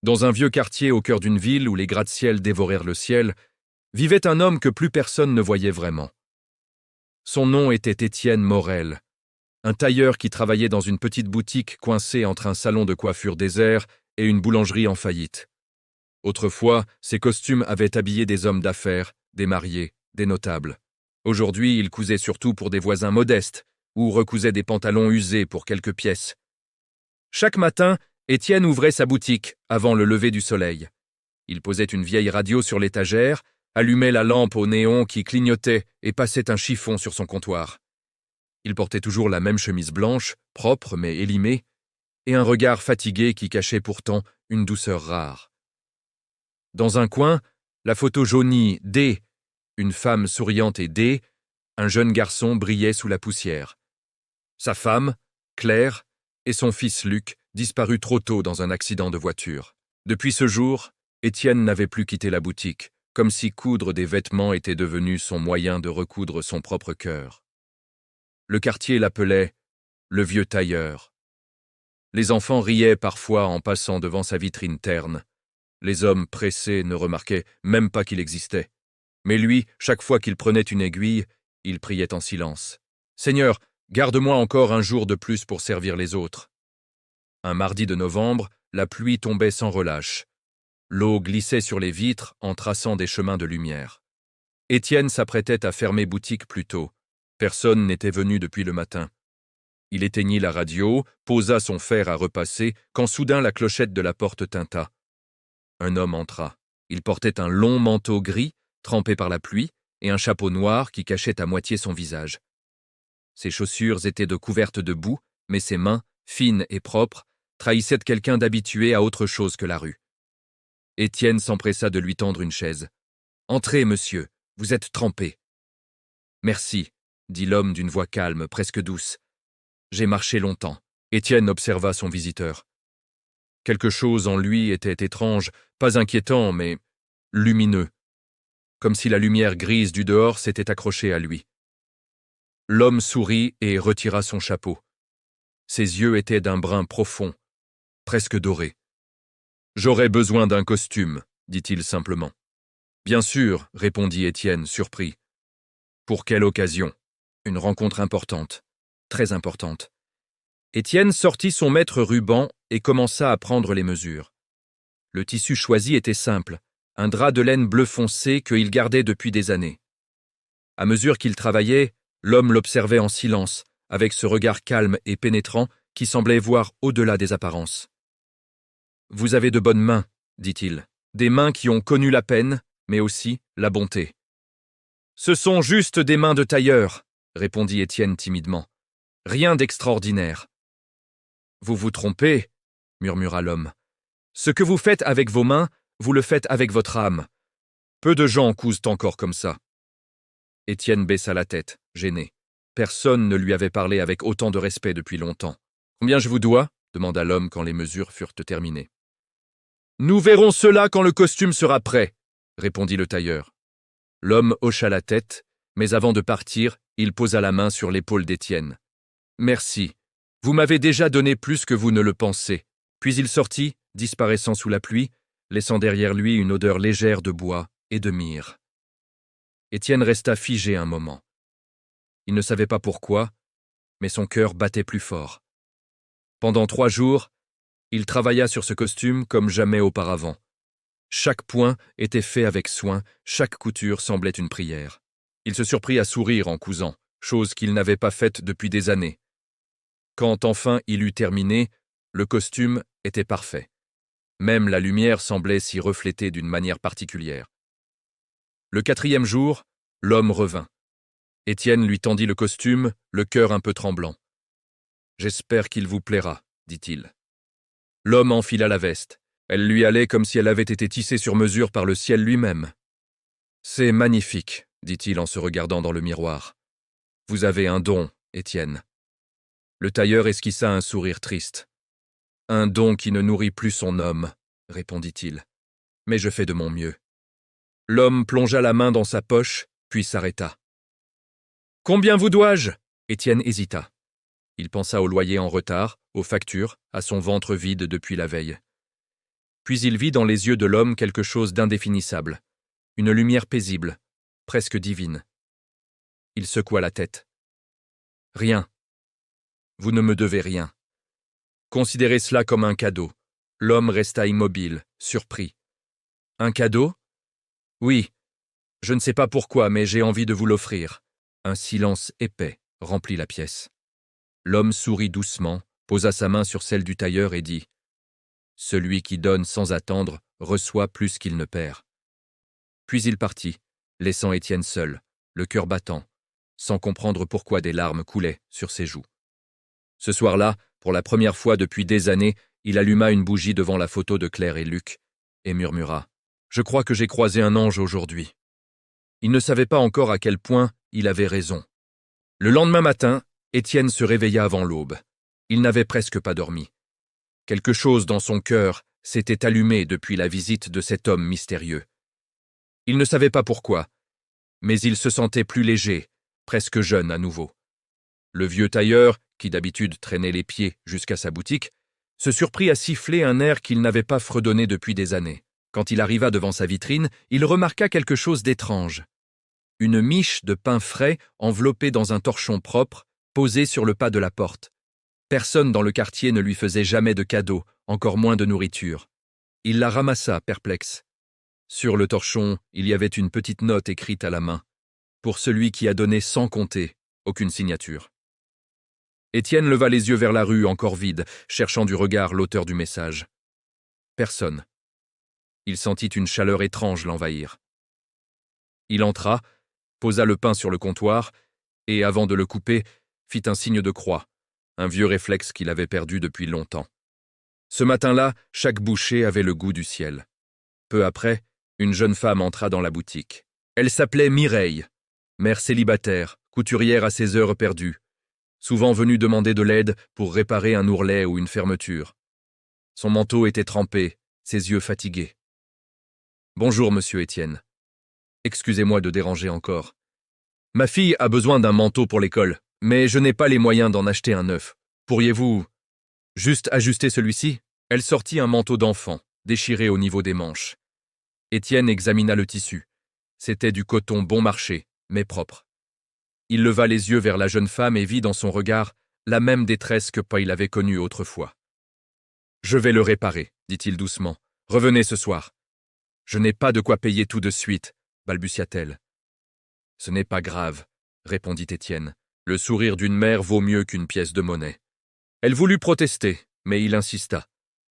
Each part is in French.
Dans un vieux quartier au cœur d'une ville où les gratte-ciel dévorèrent le ciel, vivait un homme que plus personne ne voyait vraiment. Son nom était Étienne Morel, un tailleur qui travaillait dans une petite boutique coincée entre un salon de coiffure désert et une boulangerie en faillite. Autrefois, ses costumes avaient habillé des hommes d'affaires, des mariés, des notables. Aujourd'hui, il cousait surtout pour des voisins modestes ou recousait des pantalons usés pour quelques pièces. Chaque matin, Étienne ouvrait sa boutique avant le lever du soleil. Il posait une vieille radio sur l'étagère, allumait la lampe au néon qui clignotait et passait un chiffon sur son comptoir. Il portait toujours la même chemise blanche, propre mais élimée, et un regard fatigué qui cachait pourtant une douceur rare. Dans un coin, la photo jaunie D, une femme souriante et D, un jeune garçon brillait sous la poussière. Sa femme, Claire, et son fils Luc, disparus trop tôt dans un accident de voiture. Depuis ce jour, Étienne n'avait plus quitté la boutique, comme si coudre des vêtements était devenu son moyen de recoudre son propre cœur. Le quartier l'appelait « le vieux tailleur ». Les enfants riaient parfois en passant devant sa vitrine terne. Les hommes pressés ne remarquaient même pas qu'il existait. Mais lui, chaque fois qu'il prenait une aiguille, il priait en silence. « Seigneur, garde-moi encore un jour de plus pour servir les autres. » Un mardi de novembre, la pluie tombait sans relâche. L'eau glissait sur les vitres en traçant des chemins de lumière. Étienne s'apprêtait à fermer boutique plus tôt. Personne n'était venu depuis le matin. Il éteignit la radio, posa son fer à repasser, quand soudain la clochette de la porte tinta. Un homme entra. Il portait un long manteau gris, trempé par la pluie, et un chapeau noir qui cachait à moitié son visage. Ses chaussures étaient couvertes de boue, mais ses mains, fines et propres, trahissaient quelqu'un d'habitué à autre chose que la rue. Étienne s'empressa de lui tendre une chaise. « Entrez, monsieur, vous êtes trempé. »« Merci, » dit l'homme d'une voix calme, presque douce. « J'ai marché longtemps. » Étienne observa son visiteur. Quelque chose en lui était étrange, pas inquiétant, mais lumineux, comme si la lumière grise du dehors s'était accrochée à lui. L'homme sourit et retira son chapeau. Ses yeux étaient d'un brun profond, presque doré. « J'aurais besoin d'un costume, » dit-il simplement. « Bien sûr, » répondit Étienne, surpris. « Pour quelle occasion ? » Une rencontre importante, très importante. Étienne sortit son mètre ruban et commença à prendre les mesures. Le tissu choisi était simple, un drap de laine bleu foncé qu'il gardait depuis des années. À mesure qu'il travaillait, l'homme l'observait en silence, avec ce regard calme et pénétrant qui semblait voir au-delà des apparences. « Vous avez de bonnes mains, » dit-il, « des mains qui ont connu la peine, mais aussi la bonté. »« Ce sont juste des mains de tailleur, » répondit Étienne timidement. « Rien d'extraordinaire. »« Vous vous trompez, » murmura l'homme. « Ce que vous faites avec vos mains, vous le faites avec votre âme. Peu de gens cousent encore comme ça. » Étienne baissa la tête, gêné. Personne ne lui avait parlé avec autant de respect depuis longtemps. « Combien je vous dois ?» demanda l'homme quand les mesures furent terminées. « Nous verrons cela quand le costume sera prêt, » répondit le tailleur. L'homme hocha la tête, mais avant de partir, il posa la main sur l'épaule d'Étienne. « Merci. Vous m'avez déjà donné plus que vous ne le pensez. » Puis il sortit, disparaissant sous la pluie, laissant derrière lui une odeur légère de bois et de myrrhe. Étienne resta figé un moment. Il ne savait pas pourquoi, mais son cœur battait plus fort. Pendant 3 jours, il travailla sur ce costume comme jamais auparavant. Chaque point était fait avec soin, chaque couture semblait une prière. Il se surprit à sourire en cousant, chose qu'il n'avait pas faite depuis des années. Quand enfin il eut terminé, le costume était parfait. Même la lumière semblait s'y refléter d'une manière particulière. Le 4e jour, l'homme revint. Étienne lui tendit le costume, le cœur un peu tremblant. « J'espère qu'il vous plaira, » dit-il. L'homme enfila la veste. Elle lui allait comme si elle avait été tissée sur mesure par le ciel lui-même. « C'est magnifique, » dit-il en se regardant dans le miroir. « Vous avez un don, Étienne. » Le tailleur esquissa un sourire triste. « Un don qui ne nourrit plus son homme, » répondit-il. « Mais je fais de mon mieux. » L'homme plongea la main dans sa poche, puis s'arrêta. « Combien vous dois-je » Étienne hésita. Il pensa au loyer en retard, aux factures, à son ventre vide depuis la veille. Puis il vit dans les yeux de l'homme quelque chose d'indéfinissable, une lumière paisible, presque divine. Il secoua la tête. « Rien. Vous ne me devez rien. » Considérez cela comme un cadeau. L'homme resta immobile, surpris. « Un cadeau ? Oui. Je ne sais pas pourquoi, mais j'ai envie de vous l'offrir. » Un silence épais remplit la pièce. L'homme sourit doucement, posa sa main sur celle du tailleur et dit « Celui qui donne sans attendre reçoit plus qu'il ne perd. » Puis il partit, laissant Étienne seul, le cœur battant, sans comprendre pourquoi des larmes coulaient sur ses joues. Ce soir-là, pour la première fois depuis des années, il alluma une bougie devant la photo de Claire et Luc et murmura « Je crois que j'ai croisé un ange aujourd'hui. » Il ne savait pas encore à quel point il avait raison. Le lendemain matin, Étienne se réveilla avant l'aube. Il n'avait presque pas dormi. Quelque chose dans son cœur s'était allumé depuis la visite de cet homme mystérieux. Il ne savait pas pourquoi, mais il se sentait plus léger, presque jeune à nouveau. Le vieux tailleur, qui d'habitude traînait les pieds jusqu'à sa boutique, se surprit à siffler un air qu'il n'avait pas fredonné depuis des années. Quand il arriva devant sa vitrine, il remarqua quelque chose d'étrange. Une miche de pain frais enveloppée dans un torchon propre, posée sur le pas de la porte. Personne dans le quartier ne lui faisait jamais de cadeaux, encore moins de nourriture. Il la ramassa, perplexe. Sur le torchon, il y avait une petite note écrite à la main. Pour celui qui a donné sans compter, aucune signature. Étienne leva les yeux vers la rue encore vide, cherchant du regard l'auteur du message. Personne. Il sentit une chaleur étrange l'envahir. Il entra, posa le pain sur le comptoir et, avant de le couper, fit un signe de croix, un vieux réflexe qu'il avait perdu depuis longtemps. Ce matin-là, chaque bouchée avait le goût du ciel. Peu après, une jeune femme entra dans la boutique. Elle s'appelait Mireille, mère célibataire, couturière à ses heures perdues, souvent venue demander de l'aide pour réparer un ourlet ou une fermeture. Son manteau était trempé, ses yeux fatigués. « Bonjour, monsieur Étienne. Excusez-moi de déranger encore. Ma fille a besoin d'un manteau pour l'école, mais je n'ai pas les moyens d'en acheter un neuf. Pourriez-vous juste ajuster celui-ci » Elle sortit un manteau d'enfant, déchiré au niveau des manches. Étienne examina le tissu. C'était du coton bon marché, mais propre. Il leva les yeux vers la jeune femme et vit dans son regard la même détresse que il avait connue autrefois. « Je vais le réparer, dit-il doucement. Revenez ce soir. »« Je n'ai pas de quoi payer tout de suite, » balbutia-t-elle. « Ce n'est pas grave, » répondit Étienne. Le sourire d'une mère vaut mieux qu'une pièce de monnaie. Elle voulut protester, mais il insista.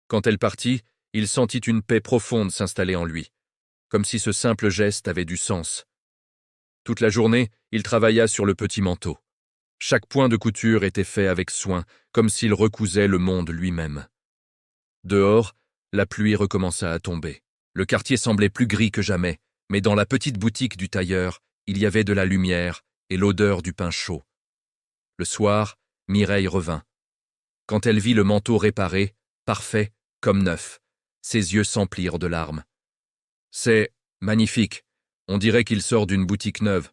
Quand elle partit, il sentit une paix profonde s'installer en lui, comme si ce simple geste avait du sens. Toute la journée, il travailla sur le petit manteau. Chaque point de couture était fait avec soin, comme s'il recousait le monde lui-même. Dehors, la pluie recommença à tomber. Le quartier semblait plus gris que jamais, mais dans la petite boutique du tailleur, il y avait de la lumière et l'odeur du pain chaud. Le soir, Mireille revint. Quand elle vit le manteau réparé, parfait, comme neuf, ses yeux s'emplirent de larmes. « C'est magnifique, on dirait qu'il sort d'une boutique neuve. »«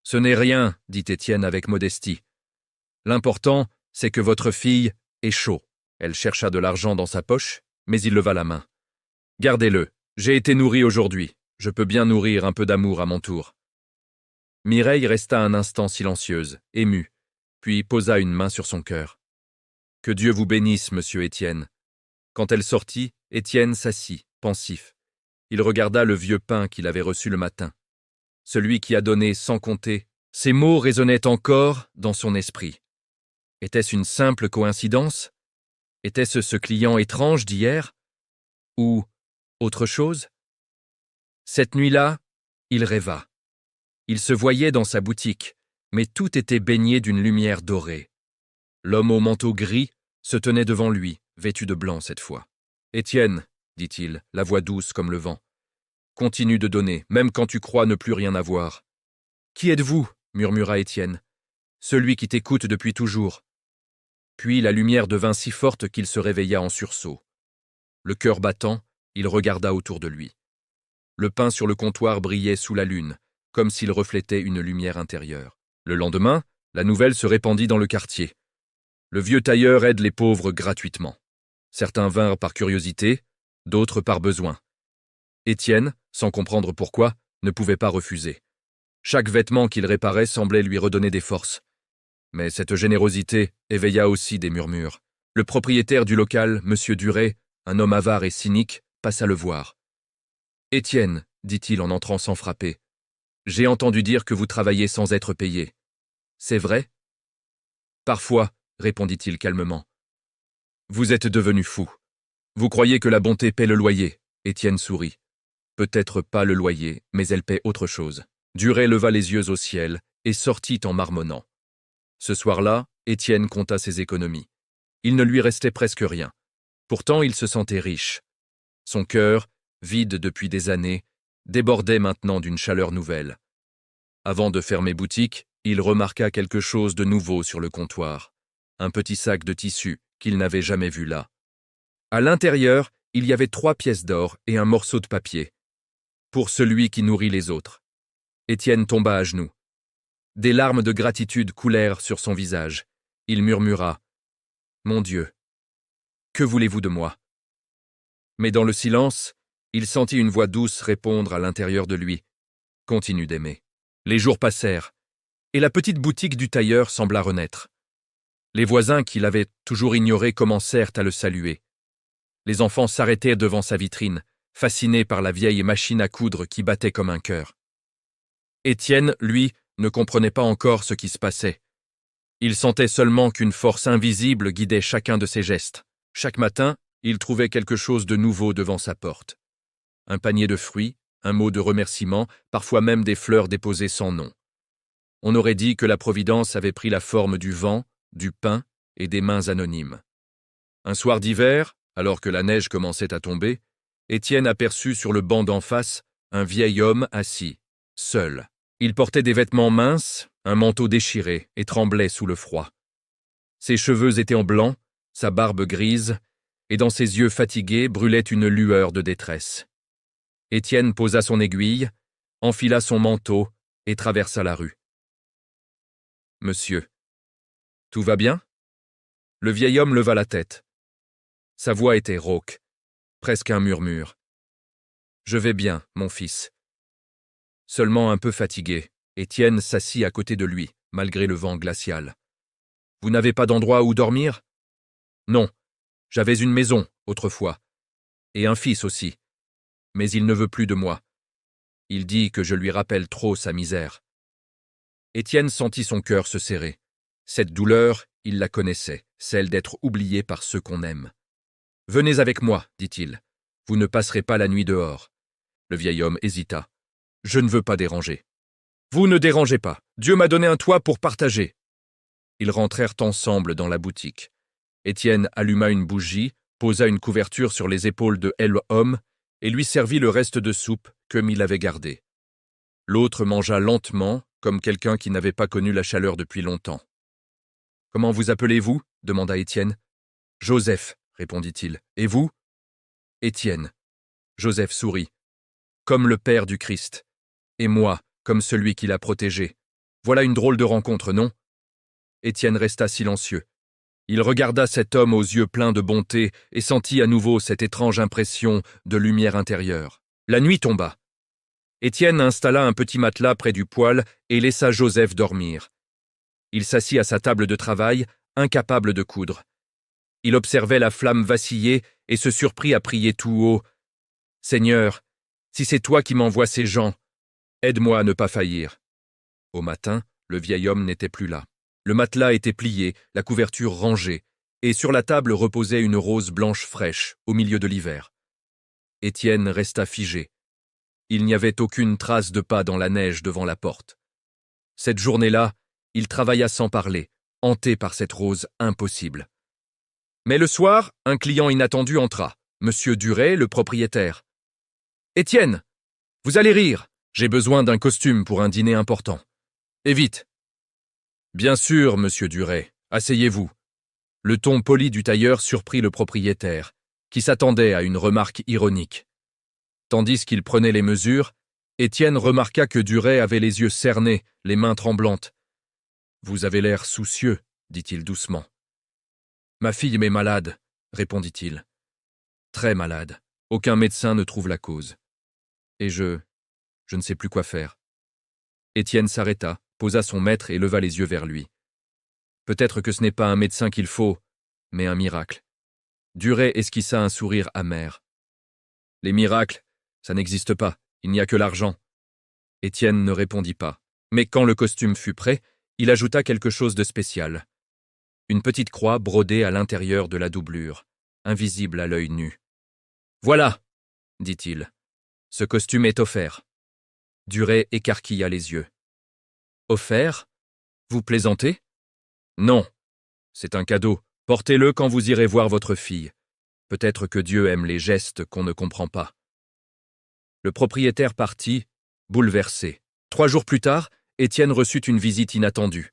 Ce n'est rien, » dit Étienne avec modestie. « L'important, c'est que votre fille est chaud. » Elle chercha de l'argent dans sa poche, mais il leva la main. « Gardez-le, j'ai été nourri aujourd'hui, je peux bien nourrir un peu d'amour à mon tour. » Mireille resta un instant silencieuse, émue, puis posa une main sur son cœur. « Que Dieu vous bénisse, monsieur Étienne. » Quand elle sortit, Étienne s'assit, pensif. Il regarda le vieux pain qu'il avait reçu le matin. Celui qui a donné sans compter, ces mots résonnaient encore dans son esprit. Était-ce une simple coïncidence ? Était-ce ce client étrange d'hier ? Ou autre chose ? Cette nuit-là, il rêva. Il se voyait dans sa boutique, mais tout était baigné d'une lumière dorée. L'homme au manteau gris se tenait devant lui, vêtu de blanc cette fois. « Étienne, » dit-il, la voix douce comme le vent, « continue de donner, même quand tu crois ne plus rien avoir. »« Qui êtes-vous » murmura Étienne. « Celui qui t'écoute depuis toujours. » Puis la lumière devint si forte qu'il se réveilla en sursaut. Le cœur battant, il regarda autour de lui. Le pain sur le comptoir brillait sous la lune, comme s'il reflétait une lumière intérieure. Le lendemain, la nouvelle se répandit dans le quartier. Le vieux tailleur aide les pauvres gratuitement. Certains vinrent par curiosité, d'autres par besoin. Étienne, sans comprendre pourquoi, ne pouvait pas refuser. Chaque vêtement qu'il réparait semblait lui redonner des forces. Mais cette générosité éveilla aussi des murmures. Le propriétaire du local, M. Duret, un homme avare et cynique, passa le voir. « Étienne, dit-il en entrant sans frapper, j'ai entendu dire que vous travaillez sans être payé. C'est vrai ? » Parfois, répondit-il calmement. Vous êtes devenu fou. Vous croyez que la bonté paie le loyer. Étienne sourit. Peut-être pas le loyer, mais elle paie autre chose. Duret leva les yeux au ciel et sortit en marmonnant. Ce soir-là, Étienne compta ses économies. Il ne lui restait presque rien. Pourtant, il se sentait riche. Son cœur, vide depuis des années, débordait maintenant d'une chaleur nouvelle. Avant de fermer boutique, il remarqua quelque chose de nouveau sur le comptoir. Un petit sac de tissu qu'il n'avait jamais vu là. À l'intérieur, il y avait 3 pièces d'or et un morceau de papier. Pour celui qui nourrit les autres. Étienne tomba à genoux. Des larmes de gratitude coulèrent sur son visage. Il murmura « Mon Dieu, que voulez-vous de moi ?» Mais dans le silence, il sentit une voix douce répondre à l'intérieur de lui. « Continue d'aimer. » Les jours passèrent, et la petite boutique du tailleur sembla renaître. Les voisins qui l'avaient toujours ignoré commencèrent à le saluer. Les enfants s'arrêtaient devant sa vitrine, fascinés par la vieille machine à coudre qui battait comme un cœur. Étienne, lui, ne comprenait pas encore ce qui se passait. Il sentait seulement qu'une force invisible guidait chacun de ses gestes. Chaque matin, il trouvait quelque chose de nouveau devant sa porte. Un panier de fruits, un mot de remerciement, parfois même des fleurs déposées sans nom. On aurait dit que la Providence avait pris la forme du vent, du pain et des mains anonymes. Un soir d'hiver, alors que la neige commençait à tomber, Étienne aperçut sur le banc d'en face un vieil homme assis, seul. Il portait des vêtements minces, un manteau déchiré et tremblait sous le froid. Ses cheveux étaient en blanc, sa barbe grise, et dans ses yeux fatigués brûlait une lueur de détresse. Étienne posa son aiguille, enfila son manteau et traversa la rue. « Monsieur, tout va bien ?» Le vieil homme leva la tête. Sa voix était rauque, presque un murmure. « Je vais bien, mon fils. » Seulement un peu fatigué, Étienne s'assit à côté de lui, malgré le vent glacial. « Vous n'avez pas d'endroit où dormir ? » « Non, j'avais une maison, autrefois, et un fils aussi. Mais il ne veut plus de moi. Il dit que je lui rappelle trop sa misère. » Étienne sentit son cœur se serrer. Cette douleur, il la connaissait, celle d'être oublié par ceux qu'on aime. « Venez avec moi, dit-il. Vous ne passerez pas la nuit dehors. » Le vieil homme hésita. « Je ne veux pas déranger. »« Vous ne dérangez pas. Dieu m'a donné un toit pour partager. » Ils rentrèrent ensemble dans la boutique. Étienne alluma une bougie, posa une couverture sur les épaules de l'homme et lui servit le reste de soupe comme il avait gardé. L'autre mangea lentement, comme quelqu'un qui n'avait pas connu la chaleur depuis longtemps. « Comment vous appelez-vous » demanda Étienne. « Joseph, répondit-il. Et vous ?»« Étienne. » Joseph sourit. « Comme le Père du Christ. Et moi, comme celui qui l'a protégé. Voilà une drôle de rencontre, non ?» Étienne resta silencieux. Il regarda cet homme aux yeux pleins de bonté et sentit à nouveau cette étrange impression de lumière intérieure. La nuit tomba. Étienne installa un petit matelas près du poêle et laissa Joseph dormir. Il s'assit à sa table de travail, incapable de coudre. Il observait la flamme vaciller et se surprit à prier tout haut. « Seigneur, si c'est toi qui m'envoies ces gens, aide-moi à ne pas faillir. » Au matin, le vieil homme n'était plus là. Le matelas était plié, la couverture rangée, et sur la table reposait une rose blanche fraîche, au milieu de l'hiver. Étienne resta figé. Il n'y avait aucune trace de pas dans la neige devant la porte. Cette journée-là, il travailla sans parler, hanté par cette rose impossible. Mais le soir, un client inattendu entra, Monsieur Duret, le propriétaire. « Étienne, vous allez rire, j'ai besoin d'un costume pour un dîner important. Et vite !»« Bien sûr, monsieur Duret, asseyez-vous. » Le ton poli du tailleur surprit le propriétaire, qui s'attendait à une remarque ironique. Tandis qu'il prenait les mesures, Étienne remarqua que Duret avait les yeux cernés, les mains tremblantes. « Vous avez l'air soucieux, » dit-il doucement. « Ma fille m'est malade, » répondit-il. « Très malade. Aucun médecin ne trouve la cause. Et je ne sais plus quoi faire. Étienne s'arrêta, posa son maître et leva les yeux vers lui. Peut-être que ce n'est pas un médecin qu'il faut, mais un miracle. Duret esquissa un sourire amer. Les miracles, ça n'existe pas, il n'y a que l'argent. Étienne ne répondit pas, mais quand le costume fut prêt, il ajouta quelque chose de spécial. Une petite croix brodée à l'intérieur de la doublure, invisible à l'œil nu. « Voilà !» dit-il. « Ce costume est offert. » Duret écarquilla les yeux. « Offert ? Vous plaisantez ? » « Non, c'est un cadeau. Portez-le quand vous irez voir votre fille. Peut-être que Dieu aime les gestes qu'on ne comprend pas. » Le propriétaire partit, bouleversé. 3 jours plus tard, Étienne reçut une visite inattendue.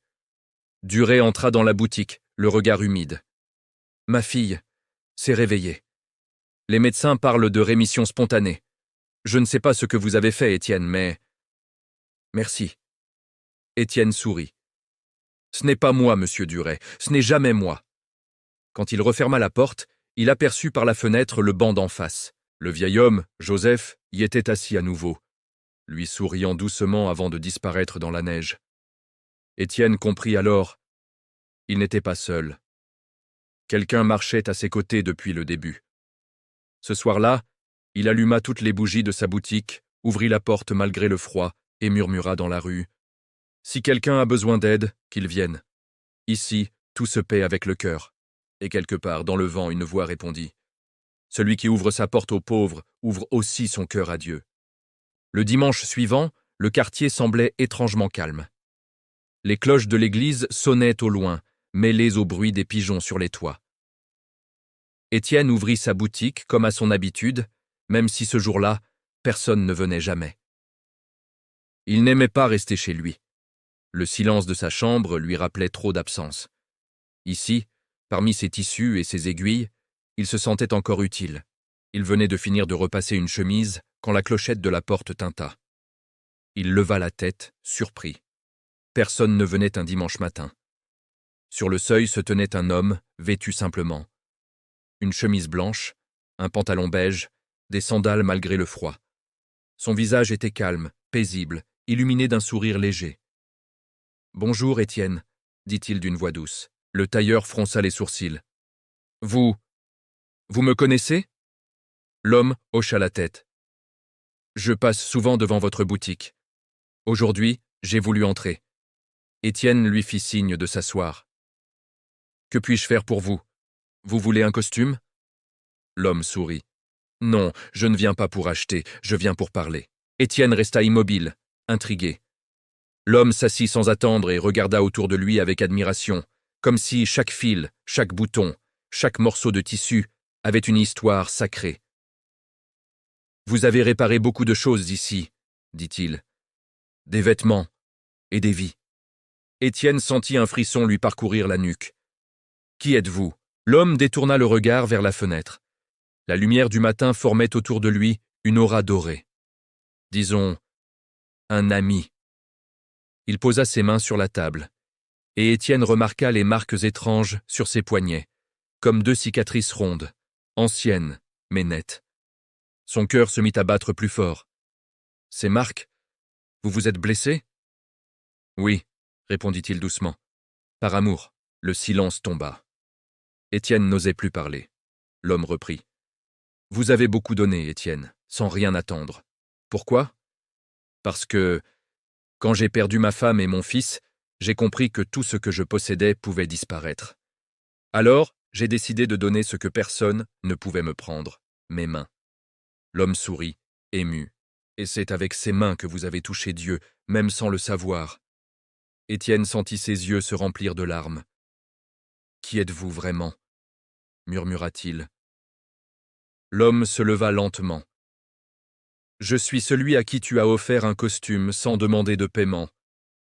Duret entra dans la boutique, le regard humide. « Ma fille s'est réveillée. Les médecins parlent de rémission spontanée. Je ne sais pas ce que vous avez fait, Étienne, mais... » « Merci. » Étienne sourit. « Ce n'est pas moi, monsieur Duret, ce n'est jamais moi. » Quand il referma la porte, il aperçut par la fenêtre le banc d'en face. Le vieil homme, Joseph, y était assis à nouveau, lui souriant doucement avant de disparaître dans la neige. Étienne comprit alors. Il n'était pas seul. Quelqu'un marchait à ses côtés depuis le début. Ce soir-là, il alluma toutes les bougies de sa boutique, ouvrit la porte malgré le froid et murmura dans la rue. Si quelqu'un a besoin d'aide, qu'il vienne. Ici, tout se paie avec le cœur. Et quelque part, dans le vent, une voix répondit. Celui qui ouvre sa porte aux pauvres ouvre aussi son cœur à Dieu. Le dimanche suivant, le quartier semblait étrangement calme. Les cloches de l'église sonnaient au loin, mêlées au bruit des pigeons sur les toits. Étienne ouvrit sa boutique comme à son habitude, même si ce jour-là, personne ne venait jamais. Il n'aimait pas rester chez lui. Le silence de sa chambre lui rappelait trop d'absence. Ici, parmi ses tissus et ses aiguilles, il se sentait encore utile. Il venait de finir de repasser une chemise quand la clochette de la porte tinta. Il leva la tête, surpris. Personne ne venait un dimanche matin. Sur le seuil se tenait un homme, vêtu simplement. Une chemise blanche, un pantalon beige, des sandales malgré le froid. Son visage était calme, paisible, illuminé d'un sourire léger. « Bonjour, Étienne, » dit-il d'une voix douce. Le tailleur fronça les sourcils. « Vous me connaissez ?» L'homme hocha la tête. « Je passe souvent devant votre boutique. Aujourd'hui, j'ai voulu entrer. » Étienne lui fit signe de s'asseoir. « Que puis-je faire pour vous ? Vous voulez un costume ?» L'homme sourit. « Non, je ne viens pas pour acheter, je viens pour parler. » Étienne resta immobile, intrigué. L'homme s'assit sans attendre et regarda autour de lui avec admiration, comme si chaque fil, chaque bouton, chaque morceau de tissu avait une histoire sacrée. « Vous avez réparé beaucoup de choses ici, » dit-il. « Des vêtements et des vies. » Étienne sentit un frisson lui parcourir la nuque. « Qui êtes-vous » L'homme détourna le regard vers la fenêtre. La lumière du matin formait autour de lui une aura dorée. Disons, un ami. Il posa ses mains sur la table, et Étienne remarqua les marques étranges sur ses poignets, comme 2 cicatrices rondes, anciennes, mais nettes. Son cœur se mit à battre plus fort. « Ces marques, vous vous êtes blessé ?»« Oui, » répondit-il doucement. « Par amour. » Le silence tomba. Étienne n'osait plus parler. L'homme reprit. « Vous avez beaucoup donné, Étienne, sans rien attendre. Pourquoi ? Parce que, quand j'ai perdu ma femme et mon fils, j'ai compris que tout ce que je possédais pouvait disparaître. Alors, j'ai décidé de donner ce que personne ne pouvait me prendre, mes mains. » L'homme sourit, ému. « Et c'est avec ses mains que vous avez touché Dieu, même sans le savoir. » Étienne sentit ses yeux se remplir de larmes. « Qui êtes-vous vraiment ?» murmura-t-il. L'homme se leva lentement. « Je suis celui à qui tu as offert un costume sans demander de paiement.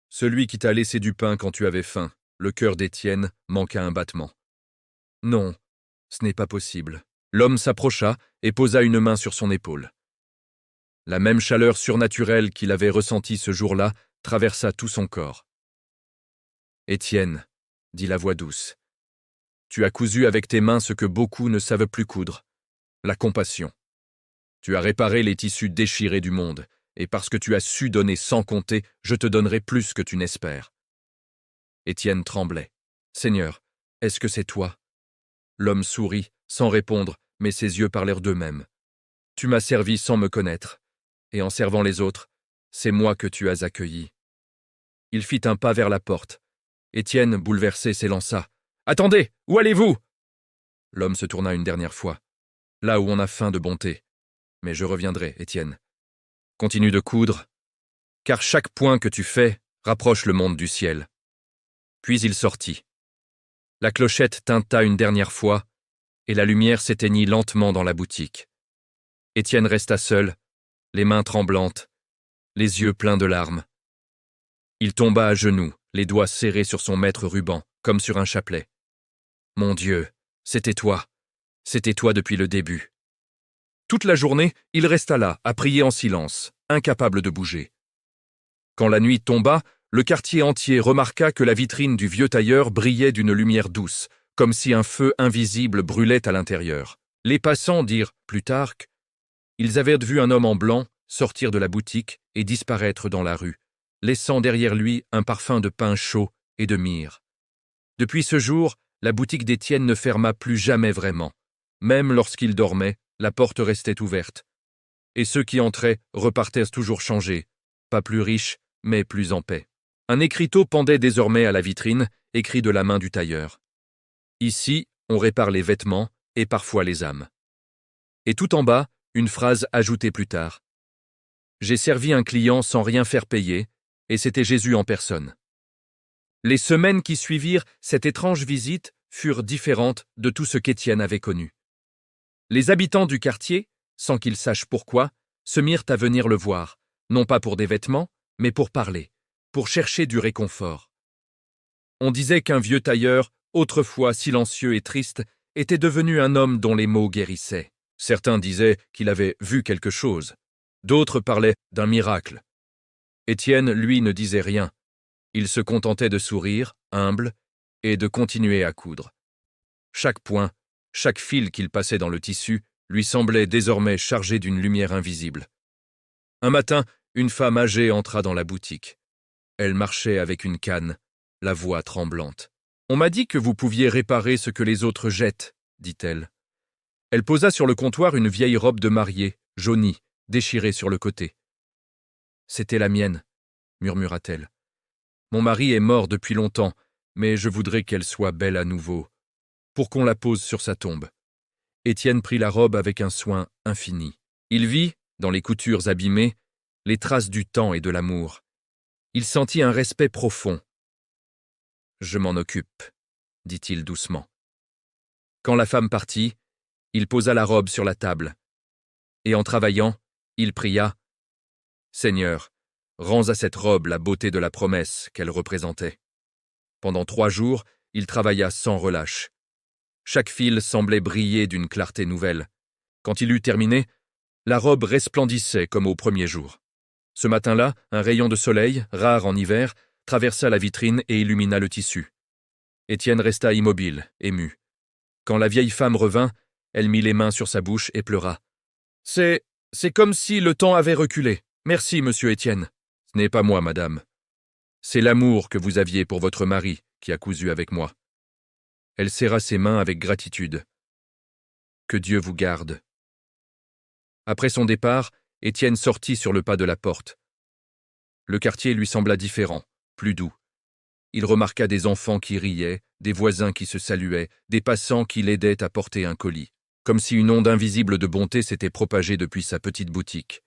Celui qui t'a laissé du pain quand tu avais faim. » Le cœur d'Étienne manqua un battement. « Non, ce n'est pas possible. » L'homme s'approcha et posa une main sur son épaule. La même chaleur surnaturelle qu'il avait ressentie ce jour-là traversa tout son corps. « Étienne, » dit la voix douce, « tu as cousu avec tes mains ce que beaucoup ne savent plus coudre, la compassion. Tu as réparé les tissus déchirés du monde, et parce que tu as su donner sans compter, je te donnerai plus que tu n'espères. Étienne tremblait. Seigneur, est-ce que c'est toi? L'homme sourit, sans répondre, mais ses yeux parlèrent d'eux-mêmes. Tu m'as servi sans me connaître, et en servant les autres, c'est moi que tu as accueilli. Il fit un pas vers la porte. Étienne, bouleversé, s'élança. « Attendez, où allez-vous » L'homme se tourna une dernière fois. « Là où on a faim de bonté. Mais je reviendrai, Étienne. Continue de coudre, car chaque point que tu fais rapproche le monde du ciel. » Puis il sortit. La clochette tinta une dernière fois, et la lumière s'éteignit lentement dans la boutique. Étienne resta seul, les mains tremblantes, les yeux pleins de larmes. Il tomba à genoux, les doigts serrés sur son maître ruban, comme sur un chapelet. « Mon Dieu, c'était toi depuis le début. » Toute la journée, il resta là, à prier en silence, incapable de bouger. Quand la nuit tomba, le quartier entier remarqua que la vitrine du vieux tailleur brillait d'une lumière douce, comme si un feu invisible brûlait à l'intérieur. Les passants dirent, Plutarque, ils avaient vu un homme en blanc sortir de la boutique et disparaître dans la rue, laissant derrière lui un parfum de pain chaud et de myrrhe. Depuis ce jour, la boutique d'Étienne ne ferma plus jamais vraiment. Même lorsqu'il dormait, la porte restait ouverte. Et ceux qui entraient repartaient toujours changés, pas plus riches, mais plus en paix. Un écriteau pendait désormais à la vitrine, écrit de la main du tailleur. Ici, on répare les vêtements et parfois les âmes. Et tout en bas, une phrase ajoutée plus tard. J'ai servi un client sans rien faire payer, et c'était Jésus en personne. Les semaines qui suivirent cette étrange visite furent différentes de tout ce qu'Étienne avait connu. Les habitants du quartier, sans qu'ils sachent pourquoi, se mirent à venir le voir, non pas pour des vêtements, mais pour parler, pour chercher du réconfort. On disait qu'un vieux tailleur, autrefois silencieux et triste, était devenu un homme dont les mots guérissaient. Certains disaient qu'il avait vu quelque chose. D'autres parlaient d'un miracle. Étienne, lui, ne disait rien. Il se contentait de sourire, humble, et de continuer à coudre. Chaque point, chaque fil qu'il passait dans le tissu, lui semblait désormais chargé d'une lumière invisible. Un matin, une femme âgée entra dans la boutique. Elle marchait avec une canne, la voix tremblante. « On m'a dit que vous pouviez réparer ce que les autres jettent, » dit-elle. Elle posa sur le comptoir une vieille robe de mariée, jaunie, déchirée sur le côté. « C'était la mienne, » murmura-t-elle. « Mon mari est mort depuis longtemps, mais je voudrais qu'elle soit belle à nouveau, pour qu'on la pose sur sa tombe. » Étienne prit la robe avec un soin infini. Il vit, dans les coutures abîmées, les traces du temps et de l'amour. Il sentit un respect profond. « Je m'en occupe, » dit-il doucement. Quand la femme partit, il posa la robe sur la table. Et en travaillant, il pria « Seigneur, rends à cette robe la beauté de la promesse qu'elle représentait. » Pendant 3 jours, il travailla sans relâche. Chaque fil semblait briller d'une clarté nouvelle. Quand il eut terminé, la robe resplendissait comme au premier jour. Ce matin-là, un rayon de soleil, rare en hiver, traversa la vitrine et illumina le tissu. Étienne resta immobile, ému. Quand la vieille femme revint, elle mit les mains sur sa bouche et pleura. « C'est comme si le temps avait reculé. Merci, monsieur Étienne. »« Ce n'est pas moi, madame. C'est l'amour que vous aviez pour votre mari qui a cousu avec moi. » Elle serra ses mains avec gratitude. « Que Dieu vous garde. » Après son départ, Étienne sortit sur le pas de la porte. Le quartier lui sembla différent, plus doux. Il remarqua des enfants qui riaient, des voisins qui se saluaient, des passants qui l'aidaient à porter un colis, comme si une onde invisible de bonté s'était propagée depuis sa petite boutique.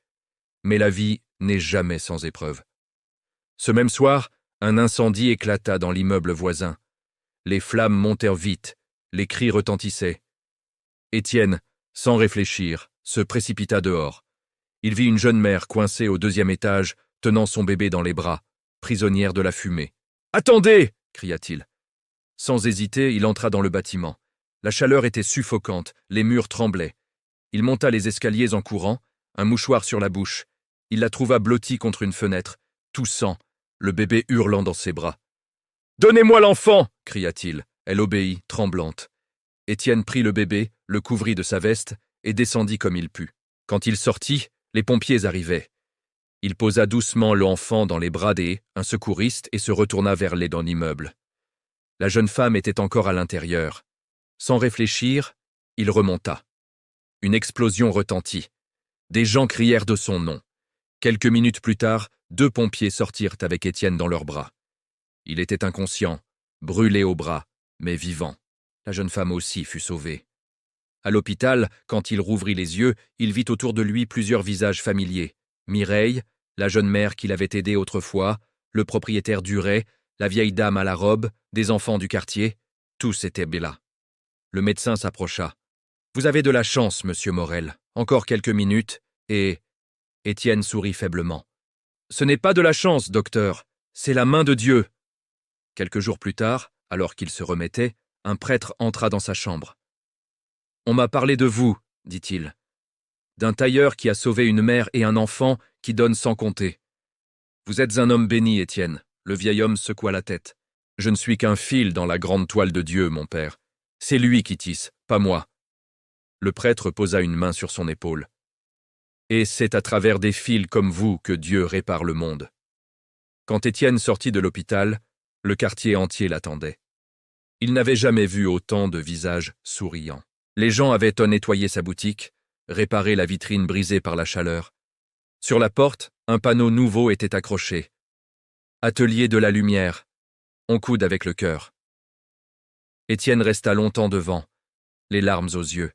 Mais la vie n'est jamais sans épreuve. Ce même soir, un incendie éclata dans l'immeuble voisin. Les flammes montèrent vite, les cris retentissaient. Étienne, sans réfléchir, se précipita dehors. Il vit une jeune mère coincée au 2e étage, tenant son bébé dans les bras, prisonnière de la fumée. « Attendez !» cria-t-il. Sans hésiter, il entra dans le bâtiment. La chaleur était suffocante, les murs tremblaient. Il monta les escaliers en courant, un mouchoir sur la bouche. Il la trouva blottie contre une fenêtre, toussant, le bébé hurlant dans ses bras. « Donnez-moi l'enfant !» cria-t-il. Elle obéit, tremblante. Étienne prit le bébé, le couvrit de sa veste et descendit comme il put. Quand il sortit, les pompiers arrivaient. Il posa doucement l'enfant dans les bras un secouriste et se retourna vers les dans l'immeuble. La jeune femme était encore à l'intérieur. Sans réfléchir, il remonta. Une explosion retentit. Des gens crièrent de son nom. Quelques minutes plus tard, 2 pompiers sortirent avec Étienne dans leurs bras. Il était inconscient, brûlé au bras, mais vivant. La jeune femme aussi fut sauvée. À l'hôpital, quand il rouvrit les yeux, il vit autour de lui plusieurs visages familiers. Mireille, la jeune mère qui l'avait aidé autrefois, le propriétaire Duret, la vieille dame à la robe, des enfants du quartier, tous étaient là. Le médecin s'approcha. « Vous avez de la chance, monsieur Morel. Encore quelques minutes, et… » Étienne sourit faiblement. « Ce n'est pas de la chance, docteur. C'est la main de Dieu. » Quelques jours plus tard, alors qu'il se remettait, un prêtre entra dans sa chambre. « On m'a parlé de vous, dit-il. D'un tailleur qui a sauvé une mère et un enfant qui donne sans compter. Vous êtes un homme béni, Étienne. » Le vieil homme secoua la tête. « Je ne suis qu'un fil dans la grande toile de Dieu, mon père. C'est lui qui tisse, pas moi. » Le prêtre posa une main sur son épaule. « Et c'est à travers des fils comme vous que Dieu répare le monde. » Quand Étienne sortit de l'hôpital, le quartier entier l'attendait. Il n'avait jamais vu autant de visages souriants. Les gens avaient nettoyé sa boutique, réparé la vitrine brisée par la chaleur. Sur la porte, un panneau nouveau était accroché. « Atelier de la lumière. On coude avec le cœur. » Étienne resta longtemps devant, les larmes aux yeux.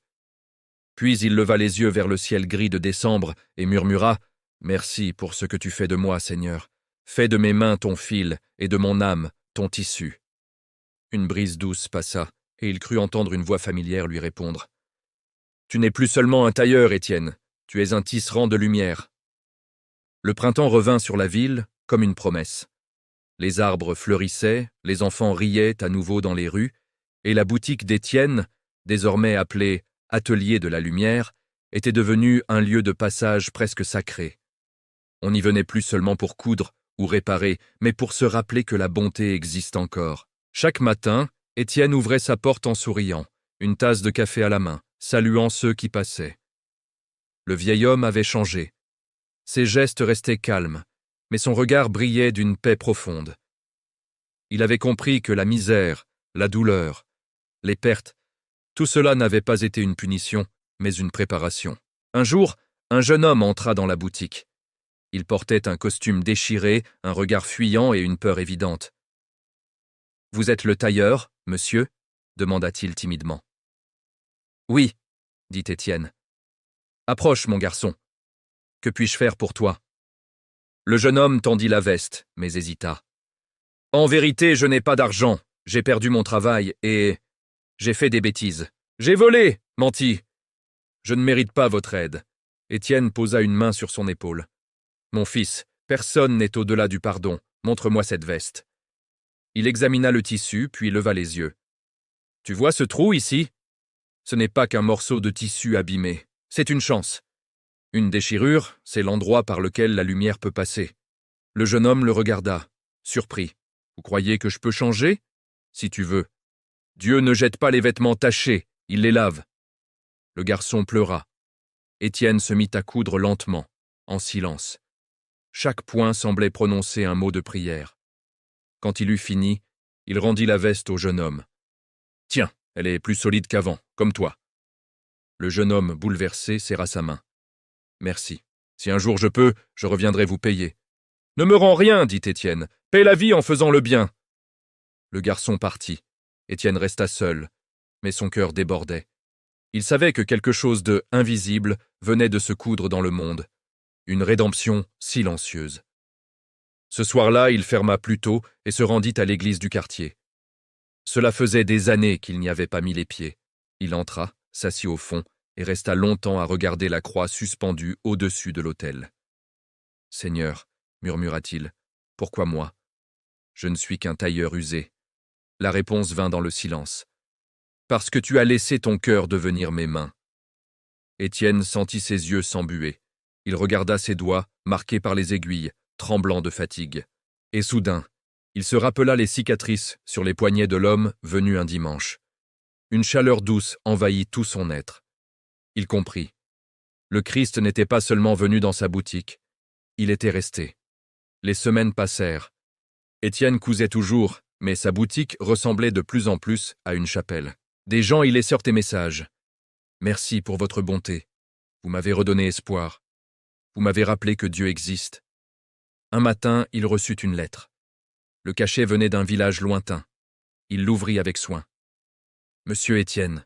Puis il leva les yeux vers le ciel gris de décembre et murmura « Merci pour ce que tu fais de moi, Seigneur. Fais de mes mains ton fil et de mon âme ton tissu. » Une brise douce passa, et il crut entendre une voix familière lui répondre « Tu n'es plus seulement un tailleur, Étienne, tu es un tisserand de lumière. » Le printemps revint sur la ville comme une promesse. Les arbres fleurissaient, les enfants riaient à nouveau dans les rues, et la boutique d'Étienne, désormais appelée « Atelier de la lumière », était devenue un lieu de passage presque sacré. On n'y venait plus seulement pour coudre ou réparer, mais pour se rappeler que la bonté existe encore. Chaque matin, Étienne ouvrait sa porte en souriant, une tasse de café à la main, saluant ceux qui passaient. Le vieil homme avait changé. Ses gestes restaient calmes, mais son regard brillait d'une paix profonde. Il avait compris que la misère, la douleur, les pertes, tout cela n'avait pas été une punition, mais une préparation. Un jour, un jeune homme entra dans la boutique. Il portait un costume déchiré, un regard fuyant et une peur évidente. « Vous êtes le tailleur, monsieur ?» demanda-t-il timidement. « Oui, » dit Étienne. « Approche, mon garçon. Que puis-je faire pour toi ?» Le jeune homme tendit la veste, mais hésita. « En vérité, je n'ai pas d'argent. J'ai perdu mon travail et… j'ai fait des bêtises. J'ai volé, menti. Je ne mérite pas votre aide. » Étienne posa une main sur son épaule. « Mon fils, personne n'est au-delà du pardon. Montre-moi cette veste. » Il examina le tissu, puis leva les yeux. « Tu vois ce trou ici ? Ce n'est pas qu'un morceau de tissu abîmé. C'est une chance. Une déchirure, c'est l'endroit par lequel la lumière peut passer. » Le jeune homme le regarda, surpris. « Vous croyez que je peux changer ? Si tu veux. Dieu ne jette pas les vêtements tachés, il les lave. » Le garçon pleura. Étienne se mit à coudre lentement, en silence. Chaque point semblait prononcer un mot de prière. Quand il eut fini, il rendit la veste au jeune homme. « Tiens, elle est plus solide qu'avant, comme toi. » Le jeune homme, bouleversé, serra sa main. « Merci. Si un jour je peux, je reviendrai vous payer. »« Ne me rends rien, dit Étienne. Paie la vie en faisant le bien. » Le garçon partit. Étienne resta seul, mais son cœur débordait. Il savait que quelque chose de invisible venait de se coudre dans le monde. Une rédemption silencieuse. Ce soir-là, il ferma plus tôt et se rendit à l'église du quartier. Cela faisait des années qu'il n'y avait pas mis les pieds. Il entra, s'assit au fond et resta longtemps à regarder la croix suspendue au-dessus de l'autel. « Seigneur, murmura-t-il, pourquoi moi ? Je ne suis qu'un tailleur usé. » La réponse vint dans le silence. « Parce que tu as laissé ton cœur devenir mes mains. » Étienne sentit ses yeux s'embuer. Il regarda ses doigts, marqués par les aiguilles, tremblant de fatigue. Et soudain, il se rappela les cicatrices sur les poignets de l'homme venu un dimanche. Une chaleur douce envahit tout son être. Il comprit. Le Christ n'était pas seulement venu dans sa boutique, il était resté. Les semaines passèrent. Étienne cousait toujours, mais sa boutique ressemblait de plus en plus à une chapelle. Des gens y laissèrent des messages. « Merci pour votre bonté. Vous m'avez redonné espoir. Vous m'avez rappelé que Dieu existe. » Un matin, il reçut une lettre. Le cachet venait d'un village lointain. Il l'ouvrit avec soin. « Monsieur Étienne,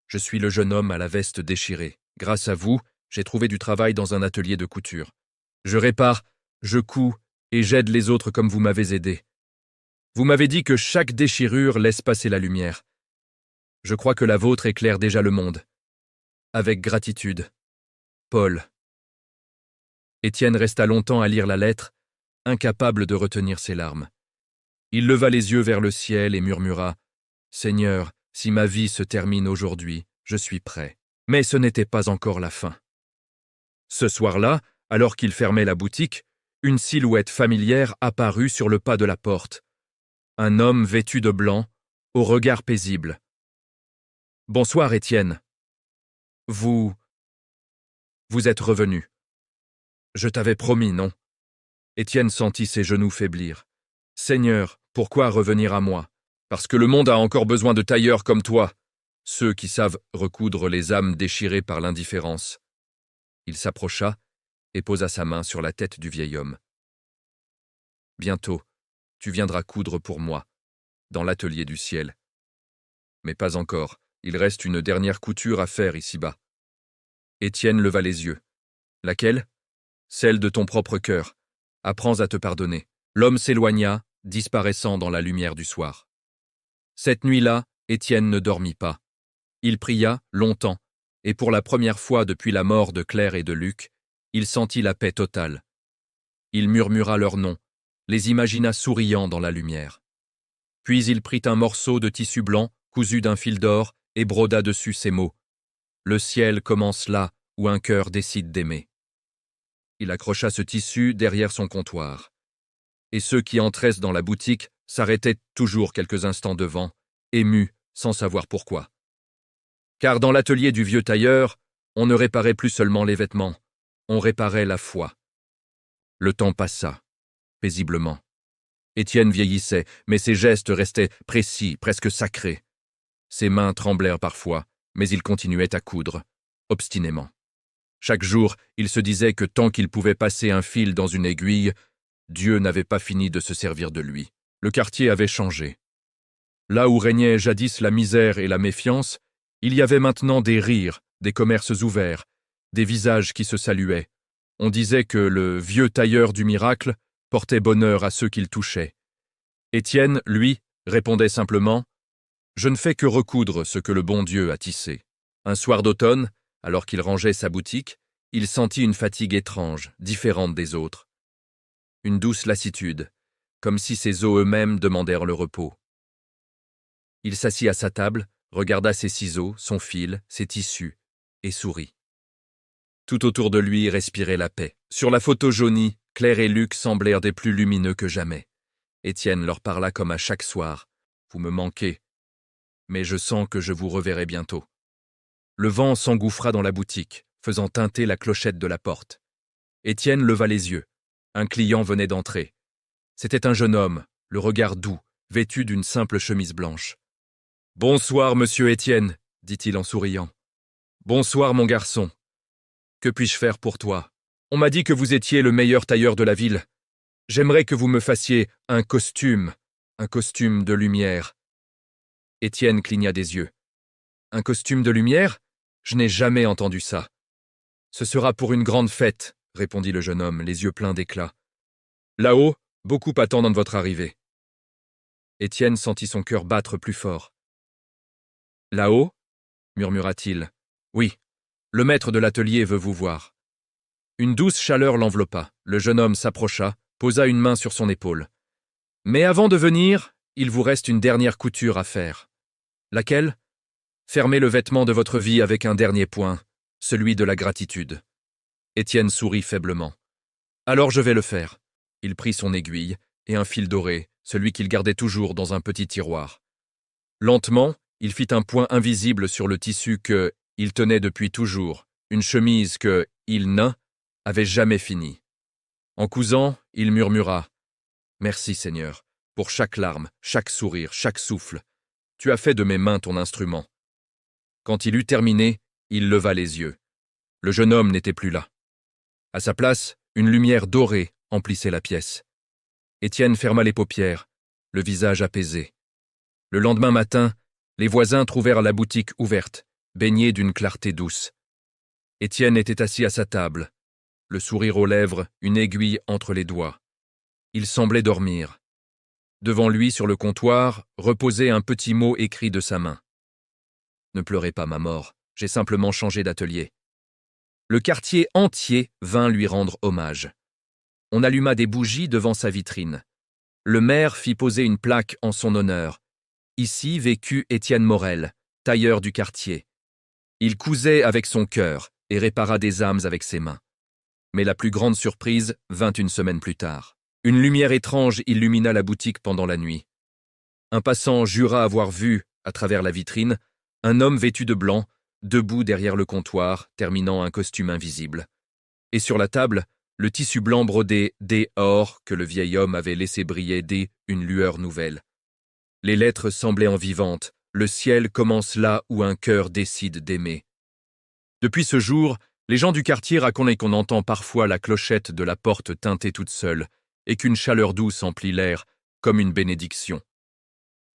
je suis le jeune homme à la veste déchirée. Grâce à vous, j'ai trouvé du travail dans un atelier de couture. Je répare, je couds et j'aide les autres comme vous m'avez aidé. Vous m'avez dit que chaque déchirure laisse passer la lumière. Je crois que la vôtre éclaire déjà le monde. Avec gratitude. Paul. » Étienne resta longtemps à lire la lettre, incapable de retenir ses larmes. Il leva les yeux vers le ciel et murmura « Seigneur, si ma vie se termine aujourd'hui, je suis prêt. » Mais ce n'était pas encore la fin. Ce soir-là, alors qu'il fermait la boutique, une silhouette familière apparut sur le pas de la porte. Un homme vêtu de blanc, au regard paisible. « Bonsoir, Étienne. Vous êtes revenu. Je t'avais promis, non ?» Étienne sentit ses genoux faiblir. « Seigneur, pourquoi revenir à moi? Parce que le monde a encore besoin de tailleurs comme toi, ceux qui savent recoudre les âmes déchirées par l'indifférence. » Il s'approcha et posa sa main sur la tête du vieil homme. « Bientôt, tu viendras coudre pour moi, dans l'atelier du ciel. Mais pas encore, il reste une dernière couture à faire ici-bas. » Étienne leva les yeux. « Laquelle ? Celle de ton propre cœur. Apprends à te pardonner. » L'homme s'éloigna, disparaissant dans la lumière du soir. Cette nuit-là, Étienne ne dormit pas. Il pria longtemps, et pour la première fois depuis la mort de Claire et de Luc, il sentit la paix totale. Il murmura leurs noms, les imagina souriant dans la lumière. Puis il prit un morceau de tissu blanc, cousu d'un fil d'or, et broda dessus ces mots. « Le ciel commence là où un cœur décide d'aimer. » Il accrocha ce tissu derrière son comptoir. Et ceux qui entraient dans la boutique s'arrêtaient toujours quelques instants devant, émus, sans savoir pourquoi. Car dans l'atelier du vieux tailleur, on ne réparait plus seulement les vêtements, on réparait la foi. Le temps passa, paisiblement. Étienne vieillissait, mais ses gestes restaient précis, presque sacrés. Ses mains tremblèrent parfois, mais il continuait à coudre, obstinément. Chaque jour, il se disait que tant qu'il pouvait passer un fil dans une aiguille, Dieu n'avait pas fini de se servir de lui. Le quartier avait changé. Là où régnait jadis la misère et la méfiance, il y avait maintenant des rires, des commerces ouverts, des visages qui se saluaient. On disait que le vieux tailleur du miracle portait bonheur à ceux qu'il touchait. Étienne, lui, répondait simplement « Je ne fais que recoudre ce que le bon Dieu a tissé. » Un soir d'automne, alors qu'il rangeait sa boutique, il sentit une fatigue étrange, différente des autres. Une douce lassitude, comme si ses os eux-mêmes demandèrent le repos. Il s'assit à sa table, regarda ses ciseaux, son fil, ses tissus, et sourit. Tout autour de lui respirait la paix. Sur la photo jaunie, Claire et Luc semblèrent des plus lumineux que jamais. Étienne leur parla comme à chaque soir. « Vous me manquez, mais je sens que je vous reverrai bientôt. » Le vent s'engouffra dans la boutique, faisant tinter la clochette de la porte. Étienne leva les yeux. Un client venait d'entrer. C'était un jeune homme, le regard doux, vêtu d'une simple chemise blanche. « Bonsoir, monsieur Étienne, » dit-il en souriant. « Bonsoir, mon garçon. Que puis-je faire pour toi? On m'a dit que vous étiez le meilleur tailleur de la ville. J'aimerais que vous me fassiez un costume de lumière. » Étienne cligna des yeux. « Un costume de lumière? Je n'ai jamais entendu ça. »« Ce sera pour une grande fête, » répondit le jeune homme, les yeux pleins d'éclat. « Là-haut, beaucoup attendent de votre arrivée. » Étienne sentit son cœur battre plus fort. « Là-haut » murmura-t-il. « Oui, le maître de l'atelier veut vous voir. » Une douce chaleur l'enveloppa. Le jeune homme s'approcha, posa une main sur son épaule. « Mais avant de venir, il vous reste une dernière couture à faire. » « Laquelle ? Fermez le vêtement de votre vie avec un dernier point, celui de la gratitude. » Étienne sourit faiblement. « Alors je vais le faire. » Il prit son aiguille et un fil doré, celui qu'il gardait toujours dans un petit tiroir. Lentement, il fit un point invisible sur le tissu que il tenait depuis toujours, une chemise que il nain, avait jamais fini. En cousant, il murmura « Merci Seigneur, pour chaque larme, chaque sourire, chaque souffle. Tu as fait de mes mains ton instrument. » Quand il eut terminé, il leva les yeux. Le jeune homme n'était plus là. À sa place, une lumière dorée emplissait la pièce. Étienne ferma les paupières, le visage apaisé. Le lendemain matin, les voisins trouvèrent la boutique ouverte, baignée d'une clarté douce. Étienne était assis à sa table, le sourire aux lèvres, une aiguille entre les doigts. Il semblait dormir. Devant lui, sur le comptoir, reposait un petit mot écrit de sa main. « Ne pleurez pas ma mort, j'ai simplement changé d'atelier. » Le quartier entier vint lui rendre hommage. On alluma des bougies devant sa vitrine. Le maire fit poser une plaque en son honneur. Ici vécut Étienne Morel, tailleur du quartier. Il cousait avec son cœur et répara des âmes avec ses mains. Mais la plus grande surprise vint une semaine plus tard. Une lumière étrange illumina la boutique pendant la nuit. Un passant jura avoir vu, à travers la vitrine, un homme vêtu de blanc, debout derrière le comptoir, terminant un costume invisible. Et sur la table, le tissu blanc brodé d' or que le vieil homme avait laissé briller une lueur nouvelle. Les lettres semblaient en vivantes, le ciel commence là où un cœur décide d'aimer. Depuis ce jour, les gens du quartier racontent qu'on entend parfois la clochette de la porte tinter toute seule, et qu'une chaleur douce emplit l'air, comme une bénédiction.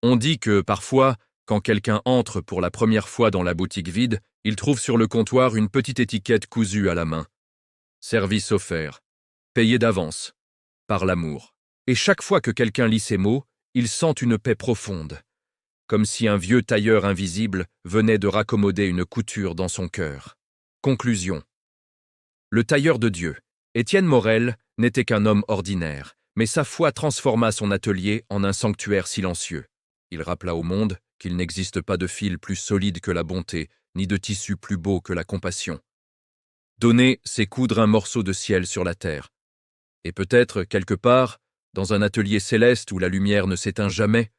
On dit que, parfois, quand quelqu'un entre pour la première fois dans la boutique vide, il trouve sur le comptoir une petite étiquette cousue à la main. Service offert, payé d'avance, par l'amour. Et chaque fois que quelqu'un lit ces mots, il sent une paix profonde, comme si un vieux tailleur invisible venait de raccommoder une couture dans son cœur. Conclusion. Le tailleur de Dieu, Étienne Morel, n'était qu'un homme ordinaire, mais sa foi transforma son atelier en un sanctuaire silencieux. Il rappela au monde qu'il n'existe pas de fil plus solide que la bonté, ni de tissu plus beau que la compassion. Donner, c'est coudre un morceau de ciel sur la terre. Et peut-être, quelque part, dans un atelier céleste où la lumière ne s'éteint jamais,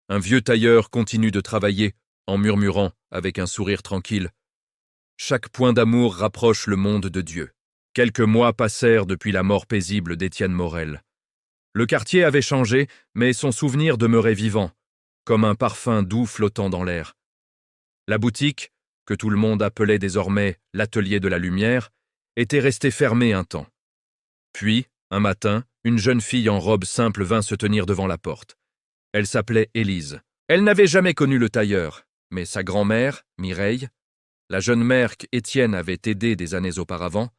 un vieux tailleur continue de travailler en murmurant, avec un sourire tranquille, « Chaque point d'amour rapproche le monde de Dieu. » Quelques mois passèrent depuis la mort paisible d'Étienne Morel. Le quartier avait changé, mais son souvenir demeurait vivant, comme un parfum doux flottant dans l'air. La boutique, que tout le monde appelait désormais l'atelier de la lumière, était restée fermée un temps. Puis, un matin, une jeune fille en robe simple vint se tenir devant la porte. Elle s'appelait Élise. Elle n'avait jamais connu le tailleur, mais sa grand-mère, Mireille, la jeune mère qu'Étienne avait aidée des années auparavant,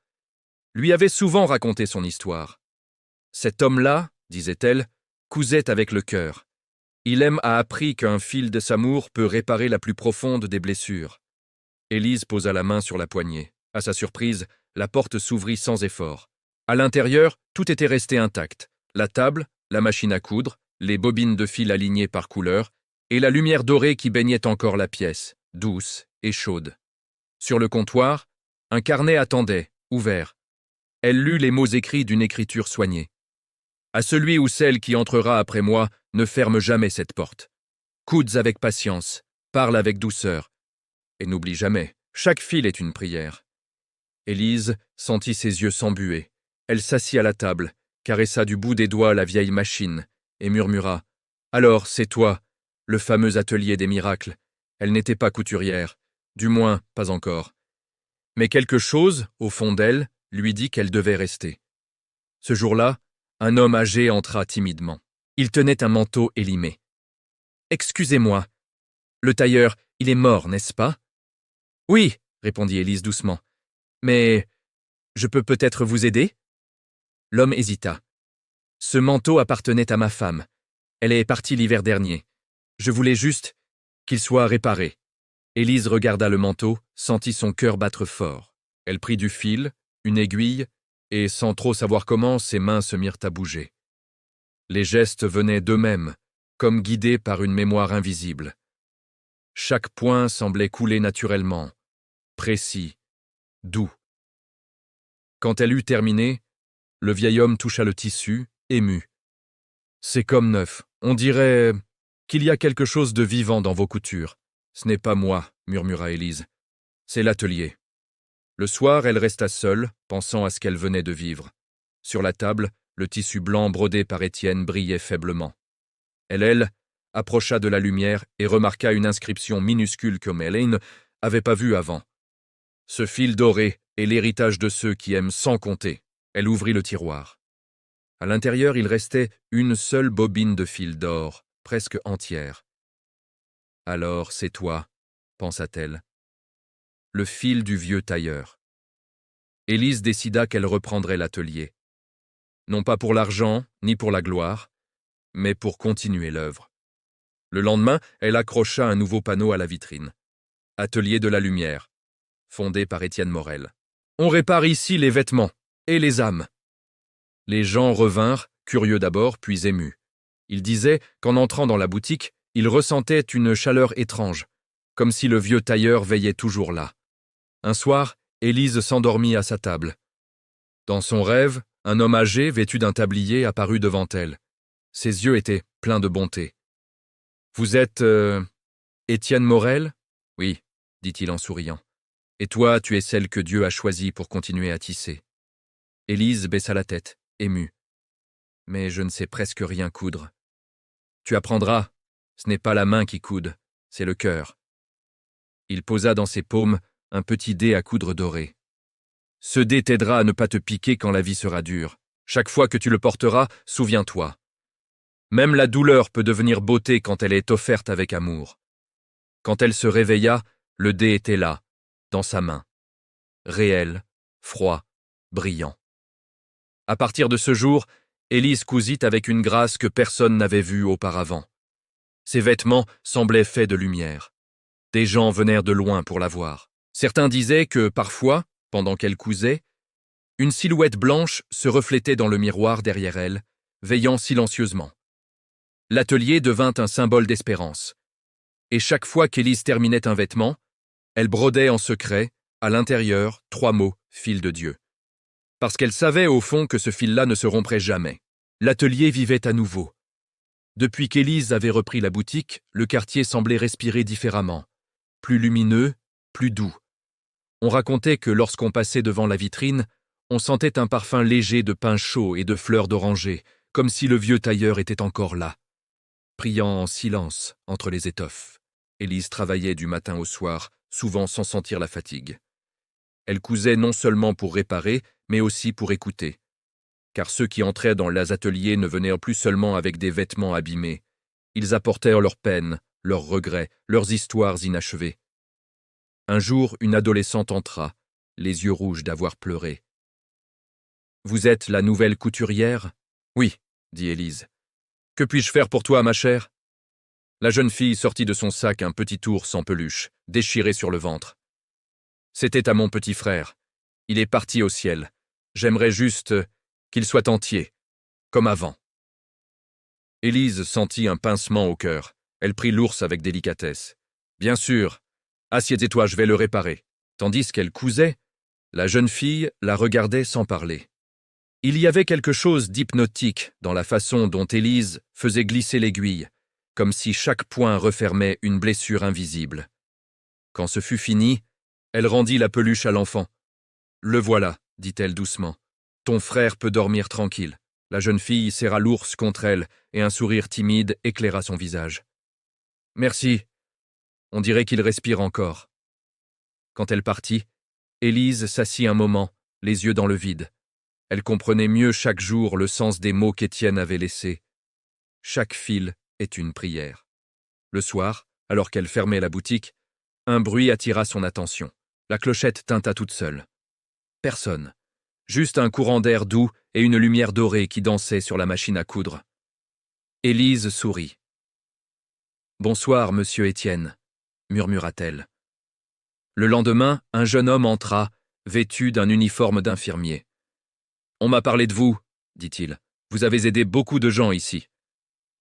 lui avait souvent raconté son histoire. Cet homme-là, disait-elle, cousait avec le cœur. Il a appris qu'un fil de s'amour peut réparer la plus profonde des blessures. Élise posa la main sur la poignée. À sa surprise, la porte s'ouvrit sans effort. À l'intérieur, tout était resté intact. La table, la machine à coudre, les bobines de fil alignées par couleur, et la lumière dorée qui baignait encore la pièce, douce et chaude. Sur le comptoir, un carnet attendait, ouvert. Elle lut les mots écrits d'une écriture soignée. « À celui ou celle qui entrera après moi, ne ferme jamais cette porte. Coudes avec patience, parle avec douceur. Et n'oublie jamais, chaque fil est une prière. » Élise sentit ses yeux s'embuer. Elle s'assit à la table, caressa du bout des doigts la vieille machine, et murmura « Alors, c'est toi, le fameux atelier des miracles. » Elle n'était pas couturière, du moins pas encore. Mais quelque chose, au fond d'elle, lui dit qu'elle devait rester. Ce jour-là, un homme âgé entra timidement. Il tenait un manteau élimé. « Excusez-moi. Le tailleur, il est mort, n'est-ce pas ?»« Oui, » répondit Élise doucement. « Mais je peux peut-être vous aider ?» L'homme hésita. « Ce manteau appartenait à ma femme. Elle est partie l'hiver dernier. Je voulais juste qu'il soit réparé. » Élise regarda le manteau, sentit son cœur battre fort. Elle prit du fil, une aiguille, et sans trop savoir comment, ses mains se mirent à bouger. Les gestes venaient d'eux-mêmes, comme guidés par une mémoire invisible. Chaque point semblait couler naturellement, précis, doux. Quand elle eut terminé, le vieil homme toucha le tissu, ému. « C'est comme neuf, on dirait qu'il y a quelque chose de vivant dans vos coutures. »« Ce n'est pas moi, murmura Élise. C'est l'atelier. » Le soir, elle resta seule, pensant à ce qu'elle venait de vivre. Sur la table, le tissu blanc brodé par Étienne brillait faiblement. Elle, approcha de la lumière et remarqua une inscription minuscule que Mélène n'avait pas vue avant. Ce fil doré est l'héritage de ceux qui aiment sans compter. Elle ouvrit le tiroir. À l'intérieur, il restait une seule bobine de fil d'or, presque entière. « Alors, c'est toi, » pensa-t-elle. Le fil du vieux tailleur. Élise décida qu'elle reprendrait l'atelier. Non pas pour l'argent, ni pour la gloire, mais pour continuer l'œuvre. Le lendemain, elle accrocha un nouveau panneau à la vitrine. « Atelier de la lumière », fondé par Étienne Morel. « On répare ici les vêtements et les âmes. » Les gens revinrent, curieux d'abord, puis émus. Ils disaient qu'en entrant dans la boutique, ils ressentaient une chaleur étrange, comme si le vieux tailleur veillait toujours là. Un soir, Élise s'endormit à sa table. Dans son rêve, un homme âgé, vêtu d'un tablier, apparut devant elle. Ses yeux étaient pleins de bonté. « Vous êtes… Étienne Morel ?»« Oui, » dit-il en souriant. « Et toi, tu es celle que Dieu a choisie pour continuer à tisser. » Élise baissa la tête, émue. « Mais je ne sais presque rien coudre. »« Tu apprendras. Ce n'est pas la main qui coude, c'est le cœur. » Il posa dans ses paumes un petit dé à coudre doré. « Ce dé t'aidera à ne pas te piquer quand la vie sera dure. Chaque fois que tu le porteras, souviens-toi. Même la douleur peut devenir beauté quand elle est offerte avec amour. » Quand elle se réveilla, le dé était là, dans sa main. Réel, froid, brillant. À partir de ce jour, Élise cousit avec une grâce que personne n'avait vue auparavant. Ses vêtements semblaient faits de lumière. Des gens venèrent de loin pour la voir. Certains disaient que, parfois, pendant qu'elle cousait, une silhouette blanche se reflétait dans le miroir derrière elle, veillant silencieusement. L'atelier devint un symbole d'espérance. Et chaque fois qu'Élise terminait un vêtement, elle brodait en secret, à l'intérieur, 3 mots, fil de Dieu. Parce qu'elle savait au fond que ce fil-là ne se romprait jamais. L'atelier vivait à nouveau. Depuis qu'Élise avait repris la boutique, le quartier semblait respirer différemment. Plus lumineux, plus doux. On racontait que lorsqu'on passait devant la vitrine, on sentait un parfum léger de pain chaud et de fleurs d'oranger, comme si le vieux tailleur était encore là. Priant en silence entre les étoffes, Élise travaillait du matin au soir, souvent sans sentir la fatigue. Elle cousait non seulement pour réparer, mais aussi pour écouter. Car ceux qui entraient dans les ateliers ne venaient plus seulement avec des vêtements abîmés. Ils apportèrent leurs peines, leurs regrets, leurs histoires inachevées. Un jour, une adolescente entra, les yeux rouges d'avoir pleuré. « Vous êtes la nouvelle couturière ?»« Oui, » dit Élise. « Que puis-je faire pour toi, ma chère ?» La jeune fille sortit de son sac un petit ours en peluche, déchiré sur le ventre. « C'était à mon petit frère. Il est parti au ciel. J'aimerais juste qu'il soit entier, comme avant. » Élise sentit un pincement au cœur. Elle prit l'ours avec délicatesse. « Bien sûr. Assieds-toi, je vais le réparer. » Tandis qu'elle cousait, la jeune fille la regardait sans parler. Il y avait quelque chose d'hypnotique dans la façon dont Élise faisait glisser l'aiguille, comme si chaque point refermait une blessure invisible. Quand ce fut fini, elle rendit la peluche à l'enfant. « Le voilà, » dit-elle doucement. « Ton frère peut dormir tranquille. » La jeune fille serra l'ours contre elle et un sourire timide éclaira son visage. « Merci. On dirait qu'il respire encore. » Quand elle partit, Élise s'assit un moment, les yeux dans le vide. Elle comprenait mieux chaque jour le sens des mots qu'Étienne avait laissés. Chaque fil est une prière. Le soir, alors qu'elle fermait la boutique, un bruit attira son attention. La clochette tinta toute seule. Personne. Juste un courant d'air doux et une lumière dorée qui dansait sur la machine à coudre. Élise sourit. « Bonsoir, monsieur Étienne », murmura-t-elle. Le lendemain, un jeune homme entra, vêtu d'un uniforme d'infirmier. « On m'a parlé de vous, » dit-il. « Vous avez aidé beaucoup de gens ici. »«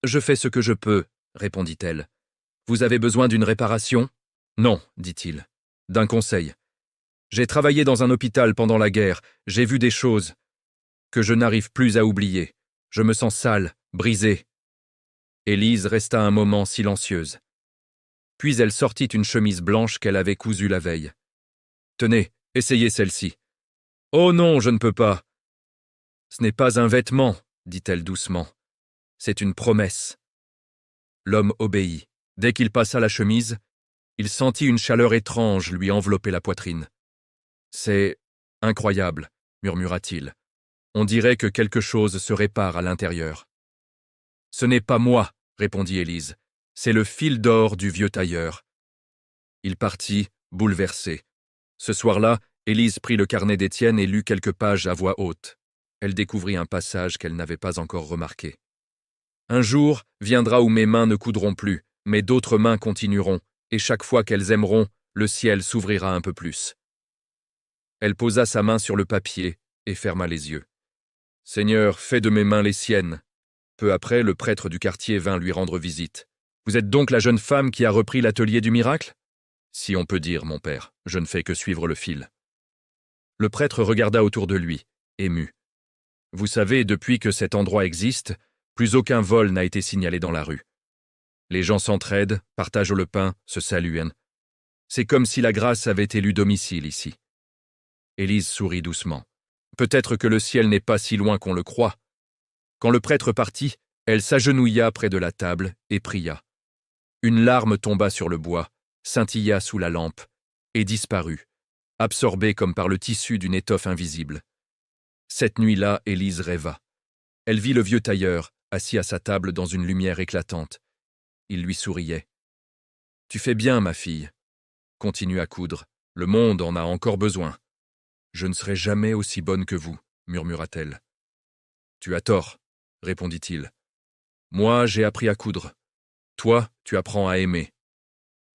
Je fais ce que je peux, » répondit-elle. « Vous avez besoin d'une réparation ?»« Non, » dit-il. « D'un conseil. J'ai travaillé dans un hôpital pendant la guerre, j'ai vu des choses que je n'arrive plus à oublier. Je me sens sale, brisée. » Élise resta un moment silencieuse. Puis elle sortit une chemise blanche qu'elle avait cousue la veille. « Tenez, » Essayez celle-ci. Oh non, je ne peux pas. Ce n'est pas un vêtement, dit-elle doucement. C'est une promesse. L'homme obéit. Dès qu'il passa la chemise, il sentit une chaleur étrange lui envelopper la poitrine. C'est incroyable, murmura-t-il. On dirait que quelque chose se répare à l'intérieur. Ce n'est pas moi, répondit Élise. C'est le fil d'or du vieux tailleur. Il partit, bouleversé. Ce soir-là, Élise prit le carnet d'Étienne et lut quelques pages à voix haute. Elle découvrit un passage qu'elle n'avait pas encore remarqué. Un jour viendra où mes mains ne coudront plus, mais d'autres mains continueront, et chaque fois qu'elles aimeront, le ciel s'ouvrira un peu plus. Elle posa sa main sur le papier et ferma les yeux. « Seigneur, fais de mes mains les siennes. » Peu après, le prêtre du quartier vint lui rendre visite. « Vous êtes donc la jeune femme qui a repris l'atelier du miracle ?»« Si on peut dire, mon père, je ne fais que suivre le fil. » Le prêtre regarda autour de lui, ému. « Vous savez, depuis que cet endroit existe, plus aucun vol n'a été signalé dans la rue. Les gens s'entraident, partagent le pain, se saluent. C'est comme si la grâce avait élu domicile ici. » Élise sourit doucement. Peut-être que le ciel n'est pas si loin qu'on le croit. Quand le prêtre partit, elle s'agenouilla près de la table et pria. Une larme tomba sur le bois, scintilla sous la lampe et disparut, absorbée comme par le tissu d'une étoffe invisible. Cette nuit-là, Élise rêva. Elle vit le vieux tailleur, assis à sa table dans une lumière éclatante. Il lui souriait. « Tu fais bien, ma fille. Continue à coudre. Le monde en a encore besoin. »« Je ne serai jamais aussi bonne que vous, » murmura-t-elle. « Tu as tort, » répondit-il. « Moi, j'ai appris à coudre. Toi, tu apprends à aimer. »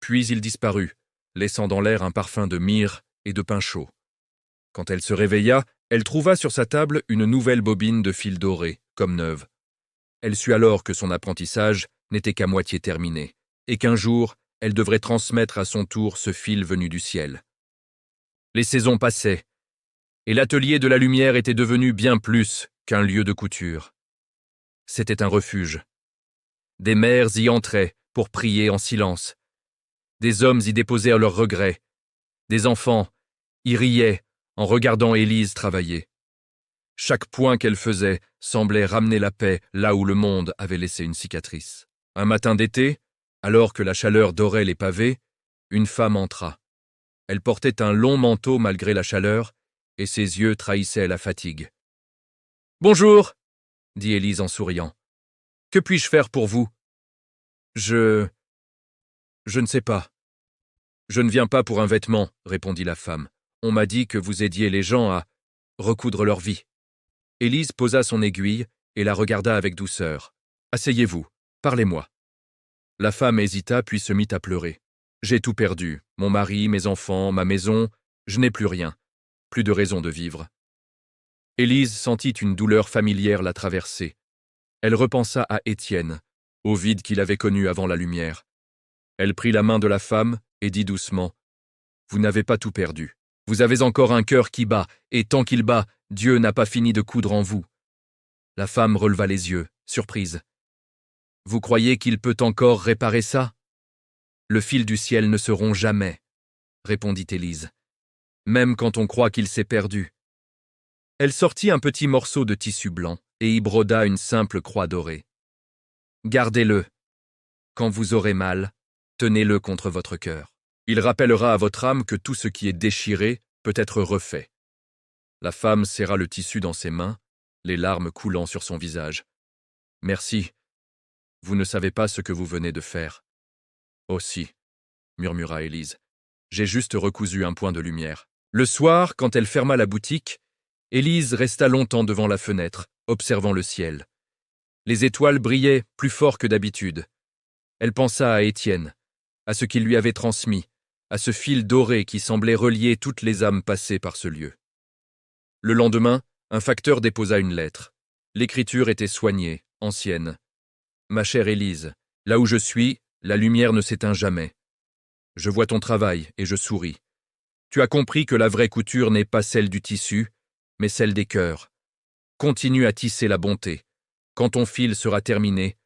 Puis il disparut, laissant dans l'air un parfum de myrrhe et de pain chaud. Quand elle se réveilla, elle trouva sur sa table une nouvelle bobine de fil doré, comme neuve. Elle sut alors que son apprentissage n'était qu'à moitié terminé, et qu'un jour, elle devrait transmettre à son tour ce fil venu du ciel. Les saisons passaient, et l'atelier de la lumière était devenu bien plus qu'un lieu de couture. C'était un refuge. Des mères y entraient pour prier en silence. Des hommes y déposèrent leurs regrets. Des enfants y riaient en regardant Élise travailler. Chaque point qu'elle faisait semblait ramener la paix là où le monde avait laissé une cicatrice. Un matin d'été, alors que la chaleur dorait les pavés, une femme entra. Elle portait un long manteau malgré la chaleur, et ses yeux trahissaient la fatigue. « Bonjour !» dit Élise en souriant. « Que puis-je faire pour vous ?»« Je ne sais pas. »« Je ne viens pas pour un vêtement, » répondit la femme. « On m'a dit que vous aidiez les gens à recoudre leur vie. » Élise posa son aiguille et la regarda avec douceur. « Asseyez-vous, parlez-moi. » La femme hésita puis se mit à pleurer. « J'ai tout perdu, mon mari, mes enfants, ma maison, je n'ai plus rien, plus de raison de vivre. » Élise sentit une douleur familière la traverser. Elle repensa à Étienne, au vide qu'il avait connu avant la lumière. Elle prit la main de la femme et dit doucement « Vous n'avez pas tout perdu. Vous avez encore un cœur qui bat, et tant qu'il bat, Dieu n'a pas fini de coudre en vous. » La femme releva les yeux, surprise. « Vous croyez qu'il peut encore réparer ça ? Le fil du ciel ne se rompt jamais, » répondit Élise. « Même quand on croit qu'il s'est perdu. » Elle sortit un petit morceau de tissu blanc et y broda une simple croix dorée. « Gardez-le. Quand vous aurez mal, tenez-le contre votre cœur. Il rappellera à votre âme que tout ce qui est déchiré peut être refait. » La femme serra le tissu dans ses mains, les larmes coulant sur son visage. « Merci. Vous ne savez pas ce que vous venez de faire. »« Oh si, » murmura Élise. « J'ai juste recousu un point de lumière. » Le soir, quand elle ferma la boutique, Élise resta longtemps devant la fenêtre, observant le ciel. Les étoiles brillaient plus fort que d'habitude. Elle pensa à Étienne, à ce qu'il lui avait transmis, à ce fil doré qui semblait relier toutes les âmes passées par ce lieu. Le lendemain, un facteur déposa une lettre. L'écriture était soignée, ancienne. « Ma chère Élise, là où je suis, la lumière ne s'éteint jamais. Je vois ton travail et je souris. Tu as compris que la vraie couture n'est pas celle du tissu, mais celle des cœurs. Continue à tisser la bonté. Quand ton fil sera terminé,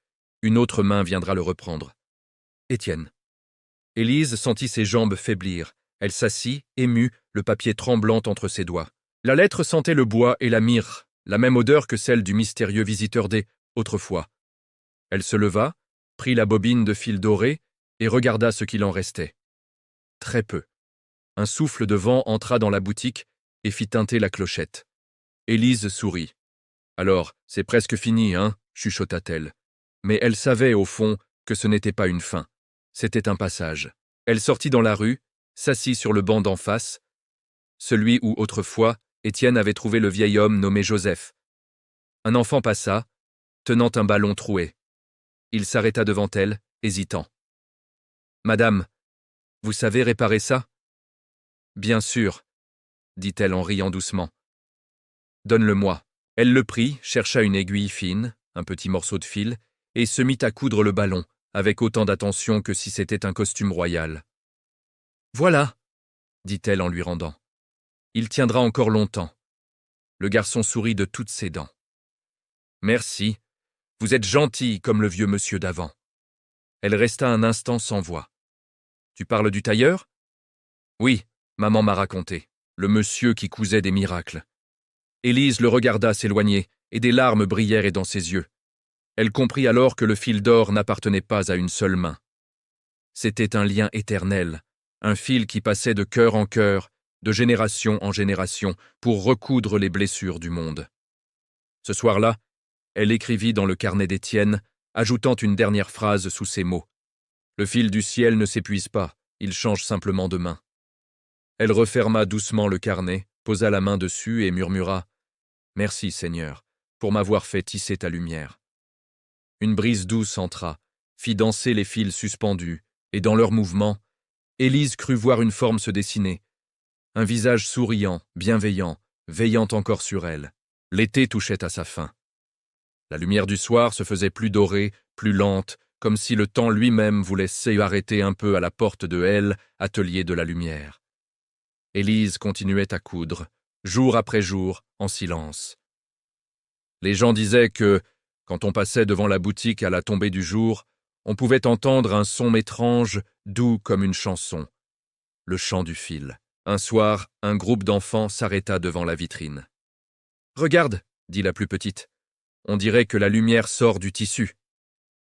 une autre main viendra le reprendre. Étienne. » Élise sentit ses jambes faiblir. Elle s'assit, émue, le papier tremblant entre ses doigts. La lettre sentait le bois et la myrrhe, la même odeur que celle du mystérieux visiteur des autrefois. Elle se leva, prit la bobine de fil doré et regarda ce qu'il en restait. Très peu. Un souffle de vent entra dans la boutique et fit tinter la clochette. Élise sourit. « Alors, c'est presque fini, hein » chuchota-t-elle. Mais elle savait, au fond, que ce n'était pas une fin. C'était un passage. Elle sortit dans la rue, s'assit sur le banc d'en face, celui où, autrefois, Étienne avait trouvé le vieil homme nommé Joseph. Un enfant passa, tenant un ballon troué. Il s'arrêta devant elle, hésitant. « Madame, vous savez réparer ça ?»« Bien sûr, » dit-elle en riant doucement. « Donne-le-moi. » Elle le prit, chercha une aiguille fine, un petit morceau de fil, et se mit à coudre le ballon, avec autant d'attention que si c'était un costume royal. « Voilà, » dit-elle en lui rendant. « Il tiendra encore longtemps. » Le garçon sourit de toutes ses dents. « Merci, vous êtes gentil comme le vieux monsieur d'avant. » Elle resta un instant sans voix. « Tu parles du tailleur ?»« Oui, maman m'a raconté. Le monsieur qui cousait des miracles. » Élise le regarda s'éloigner, et des larmes brillèrent dans ses yeux. Elle comprit alors que le fil d'or n'appartenait pas à une seule main. C'était un lien éternel, un fil qui passait de cœur en cœur, de génération en génération, pour recoudre les blessures du monde. Ce soir-là, elle écrivit dans le carnet d'Étienne, ajoutant une dernière phrase sous ces mots. « Le fil du ciel ne s'épuise pas, il change simplement de main. » Elle referma doucement le carnet, posa la main dessus et murmura « Merci, Seigneur, pour m'avoir fait tisser ta lumière. » Une brise douce entra, fit danser les fils suspendus, et dans leur mouvement, Élise crut voir une forme se dessiner. Un visage souriant, bienveillant, veillant encore sur elle. L'été touchait à sa fin. La lumière du soir se faisait plus dorée, plus lente, comme si le temps lui-même voulait s'arrêter un peu à la porte de Elle, atelier de la lumière. Élise continuait à coudre, jour après jour, en silence. Les gens disaient que, quand on passait devant la boutique à la tombée du jour, on pouvait entendre un son étrange, doux comme une chanson. Le chant du fil. Un soir, un groupe d'enfants s'arrêta devant la vitrine. « Regarde » dit la plus petite. « On dirait que la lumière sort du tissu. »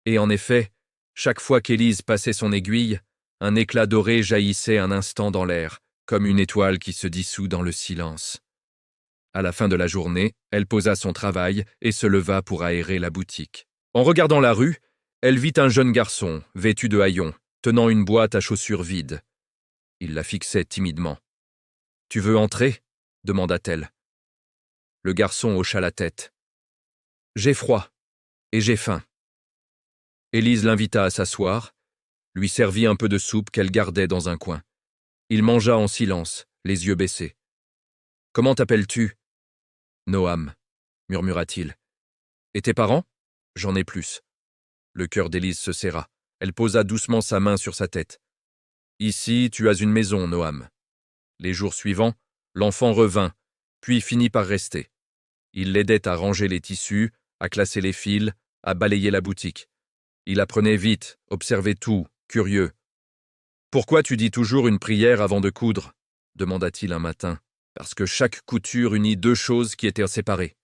Et en effet, chaque fois qu'Élise passait son aiguille, un éclat doré jaillissait un instant dans l'air, comme une étoile qui se dissout dans le silence. À la fin de la journée, elle posa son travail et se leva pour aérer la boutique. En regardant la rue, elle vit un jeune garçon, vêtu de haillons, tenant une boîte à chaussures vide. Il la fixait timidement. « Tu veux entrer ?» demanda-t-elle. Le garçon hocha la tête. « J'ai froid et j'ai faim. » Élise l'invita à s'asseoir, lui servit un peu de soupe qu'elle gardait dans un coin. Il mangea en silence, les yeux baissés. « Comment t'appelles-tu ?»« Noam, » murmura-t-il. « Et tes parents ?»« J'en ai plus. » Le cœur d'Élise se serra. Elle posa doucement sa main sur sa tête. « Ici, tu as une maison, Noam. » Les jours suivants, l'enfant revint, puis finit par rester. Il l'aidait à ranger les tissus, à classer les fils, à balayer la boutique. Il apprenait vite, observait tout, curieux. « Pourquoi tu dis toujours une prière avant de coudre ?» demanda-t-il un matin. « Parce que chaque couture unit deux choses qui étaient séparées.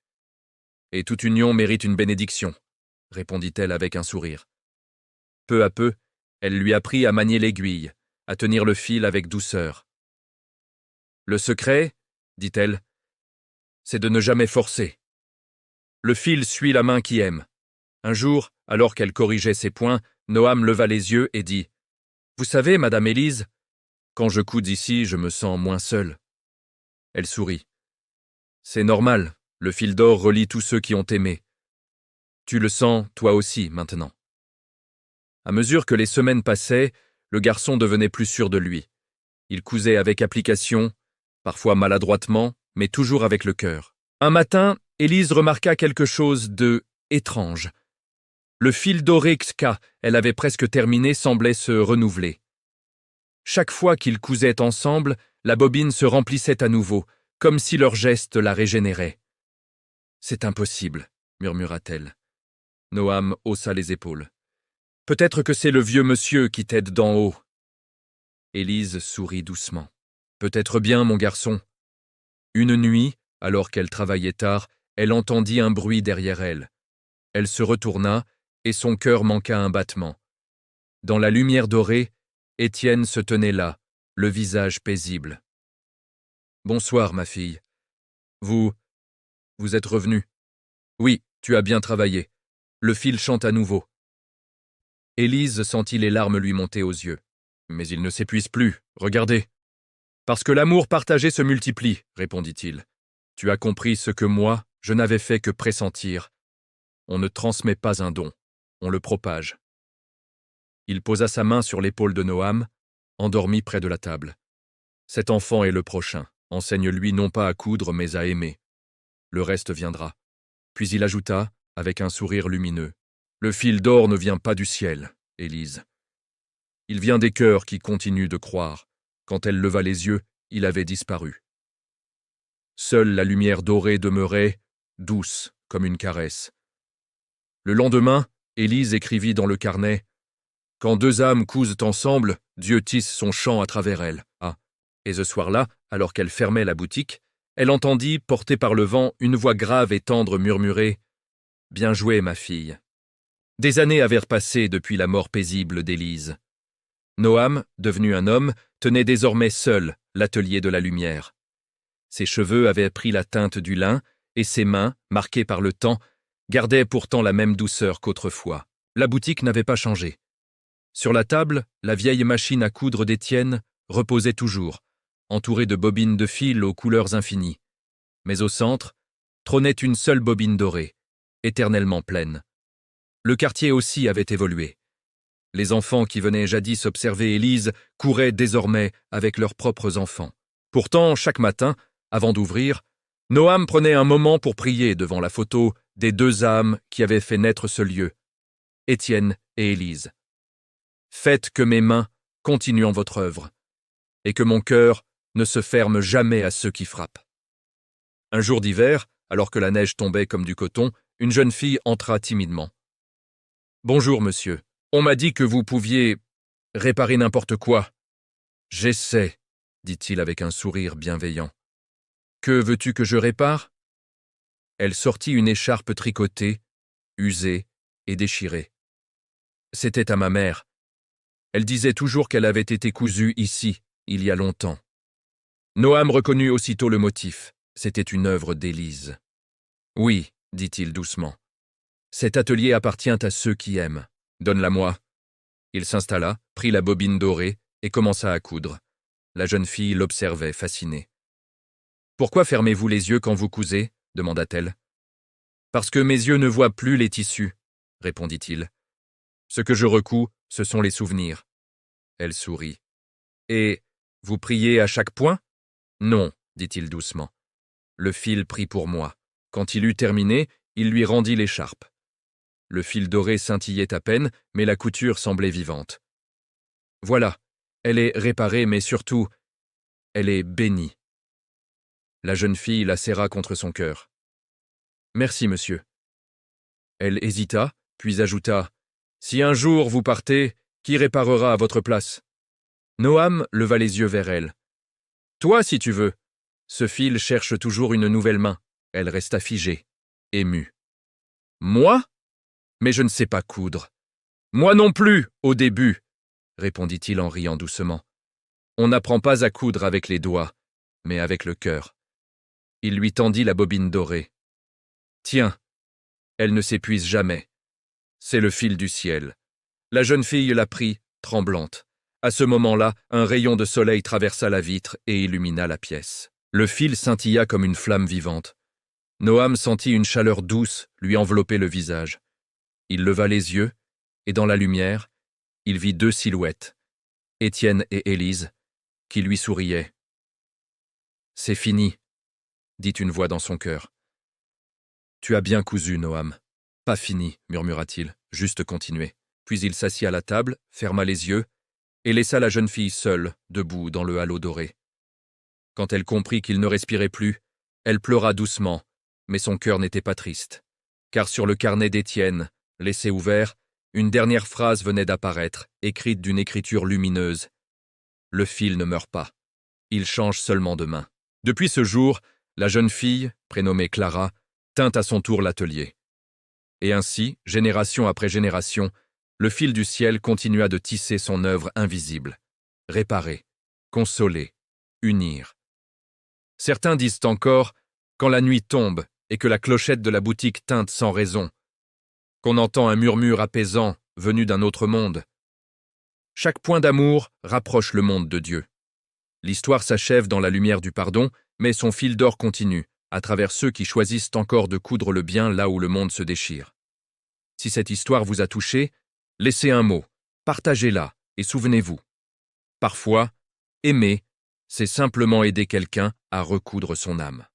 Et toute union mérite une bénédiction, » répondit-elle avec un sourire. Peu à peu, elle lui apprit à manier l'aiguille, à tenir le fil avec douceur. « Le secret, » dit-elle, « c'est de ne jamais forcer. Le fil suit la main qui aime. » Un jour, alors qu'elle corrigeait ses points, Noam leva les yeux et dit « Vous savez, Madame Élise, quand je couds ici, je me sens moins seule. » Elle sourit. « C'est normal, le fil d'or relie tous ceux qui ont aimé. Tu le sens, toi aussi, maintenant. » À mesure que les semaines passaient, le garçon devenait plus sûr de lui. Il cousait avec application, parfois maladroitement, mais toujours avec le cœur. Un matin, Élise remarqua quelque chose de étrange. Le fil doré qu'elle avait presque terminé semblait se renouveler. Chaque fois qu'ils cousaient ensemble, la bobine se remplissait à nouveau, comme si leur geste la régénérait. « C'est impossible, » murmura-t-elle. Noam haussa les épaules. « Peut-être que c'est le vieux monsieur qui t'aide d'en haut. » Élise sourit doucement. Peut-être bien, mon garçon. Une nuit, alors qu'elle travaillait tard, elle entendit un bruit derrière elle. Elle se retourna, et son cœur manqua un battement. Dans la lumière dorée, Étienne se tenait là, le visage paisible. « Bonsoir, ma fille. Vous êtes revenue. Oui, tu as bien travaillé. Le fil chante à nouveau. » Élise sentit les larmes lui monter aux yeux. « Mais il ne s'épuise plus, regardez. »« Parce que l'amour partagé se multiplie, » répondit-il. « Tu as compris ce que moi, je n'avais fait que pressentir. On ne transmet pas un don, on le propage. » Il posa sa main sur l'épaule de Noam, endormi près de la table. « Cet enfant est le prochain. Enseigne-lui non pas à coudre, mais à aimer. Le reste viendra. » Puis il ajouta, avec un sourire lumineux, « Le fil d'or ne vient pas du ciel, Élise. Il vient des cœurs qui continuent de croire. Quand elle leva les yeux, il avait disparu. Seule la lumière dorée demeurait, douce comme une caresse. Le lendemain, Élise écrivit dans le carnet « Quand deux âmes cousent ensemble, Dieu tisse son chant à travers elles. » Ah, et ce soir-là, alors qu'elle fermait la boutique, elle entendit, portée par le vent, une voix grave et tendre murmurer « Bien joué, ma fille. » Des années avaient repassé depuis la mort paisible d'Élise. Noam, devenu un homme, tenait désormais seul l'atelier de la lumière. Ses cheveux avaient pris la teinte du lin, et ses mains, marquées par le temps, gardaient pourtant la même douceur qu'autrefois. La boutique n'avait pas changé. Sur la table, la vieille machine à coudre d'Étienne reposait toujours, entourée de bobines de fil aux couleurs infinies. Mais au centre, trônait une seule bobine dorée, éternellement pleine. Le quartier aussi avait évolué. Les enfants qui venaient jadis observer Élise couraient désormais avec leurs propres enfants. Pourtant, chaque matin, avant d'ouvrir, Noam prenait un moment pour prier devant la photo des deux âmes qui avaient fait naître ce lieu, Étienne et Élise. « Faites que mes mains continuent votre œuvre, et que mon cœur ne se ferme jamais à ceux qui frappent. » Un jour d'hiver, alors que la neige tombait comme du coton, une jeune fille entra timidement. « Bonjour, monsieur. On m'a dit que vous pouviez réparer n'importe quoi. »« J'essaie, » dit-il avec un sourire bienveillant. « Que veux-tu que je répare ?» Elle sortit une écharpe tricotée, usée et déchirée. C'était à ma mère. Elle disait toujours qu'elle avait été cousue ici, il y a longtemps. Noam reconnut aussitôt le motif. C'était une œuvre d'Élise. « Oui, » dit-il doucement. « Cet atelier appartient à ceux qui aiment. Donne-la-moi. » Il s'installa, prit la bobine dorée et commença à coudre. La jeune fille l'observait, fascinée. « Pourquoi fermez-vous les yeux quand vous cousez » demanda-t-elle. « Parce que mes yeux ne voient plus les tissus, » répondit-il. « Ce que je recous, ce sont les souvenirs. » Elle sourit. « Et vous priez à chaque point ?»« Non, » dit-il doucement. Le fil prit pour moi. Quand il eut terminé, il lui rendit l'écharpe. Le fil doré scintillait à peine, mais la couture semblait vivante. « Voilà, elle est réparée, mais surtout, elle est bénie. » La jeune fille la serra contre son cœur. « Merci, monsieur. » Elle hésita, puis ajouta « Si un jour vous partez, qui réparera à votre place ?» Noam leva les yeux vers elle. « Toi, si tu veux. » Ce fil cherche toujours une nouvelle main. Elle resta figée, émue. « Moi ? Mais je ne sais pas coudre. »« Moi non plus, au début, » répondit-il en riant doucement. « On n'apprend pas à coudre avec les doigts, mais avec le cœur. » Il lui tendit la bobine dorée. « Tiens, elle ne s'épuise jamais. C'est le fil du ciel. » La jeune fille la prit, tremblante. À ce moment-là, un rayon de soleil traversa la vitre et illumina la pièce. Le fil scintilla comme une flamme vivante. Noam sentit une chaleur douce lui envelopper le visage. Il leva les yeux, et dans la lumière, il vit deux silhouettes, Étienne et Élise, qui lui souriaient. « C'est fini, » dit une voix dans son cœur. « Tu as bien cousu, Noam. »« Pas fini, » murmura-t-il, « juste continuer. » Puis il s'assit à la table, ferma les yeux, et laissa la jeune fille seule, debout dans le halo doré. Quand elle comprit qu'il ne respirait plus, elle pleura doucement, mais son cœur n'était pas triste, car sur le carnet d'Étienne, laissé ouvert, une dernière phrase venait d'apparaître, écrite d'une écriture lumineuse. « Le fil ne meurt pas. il change seulement de main. Depuis ce jour, la jeune fille, prénommée Clara, tint à son tour l'atelier. Et ainsi, génération après génération, le fil du ciel continua de tisser son œuvre invisible. Réparer, consoler, unir. Certains disent encore, quand la nuit tombe et que la clochette de la boutique tinte sans raison, qu'on entend un murmure apaisant venu d'un autre monde. Chaque point d'amour rapproche le monde de Dieu. L'histoire s'achève dans la lumière du pardon, mais son fil d'or continue, à travers ceux qui choisissent encore de coudre le bien là où le monde se déchire. Si cette histoire vous a touché, laissez un mot, partagez-la et souvenez-vous. Parfois, aimer, c'est simplement aider quelqu'un à recoudre son âme.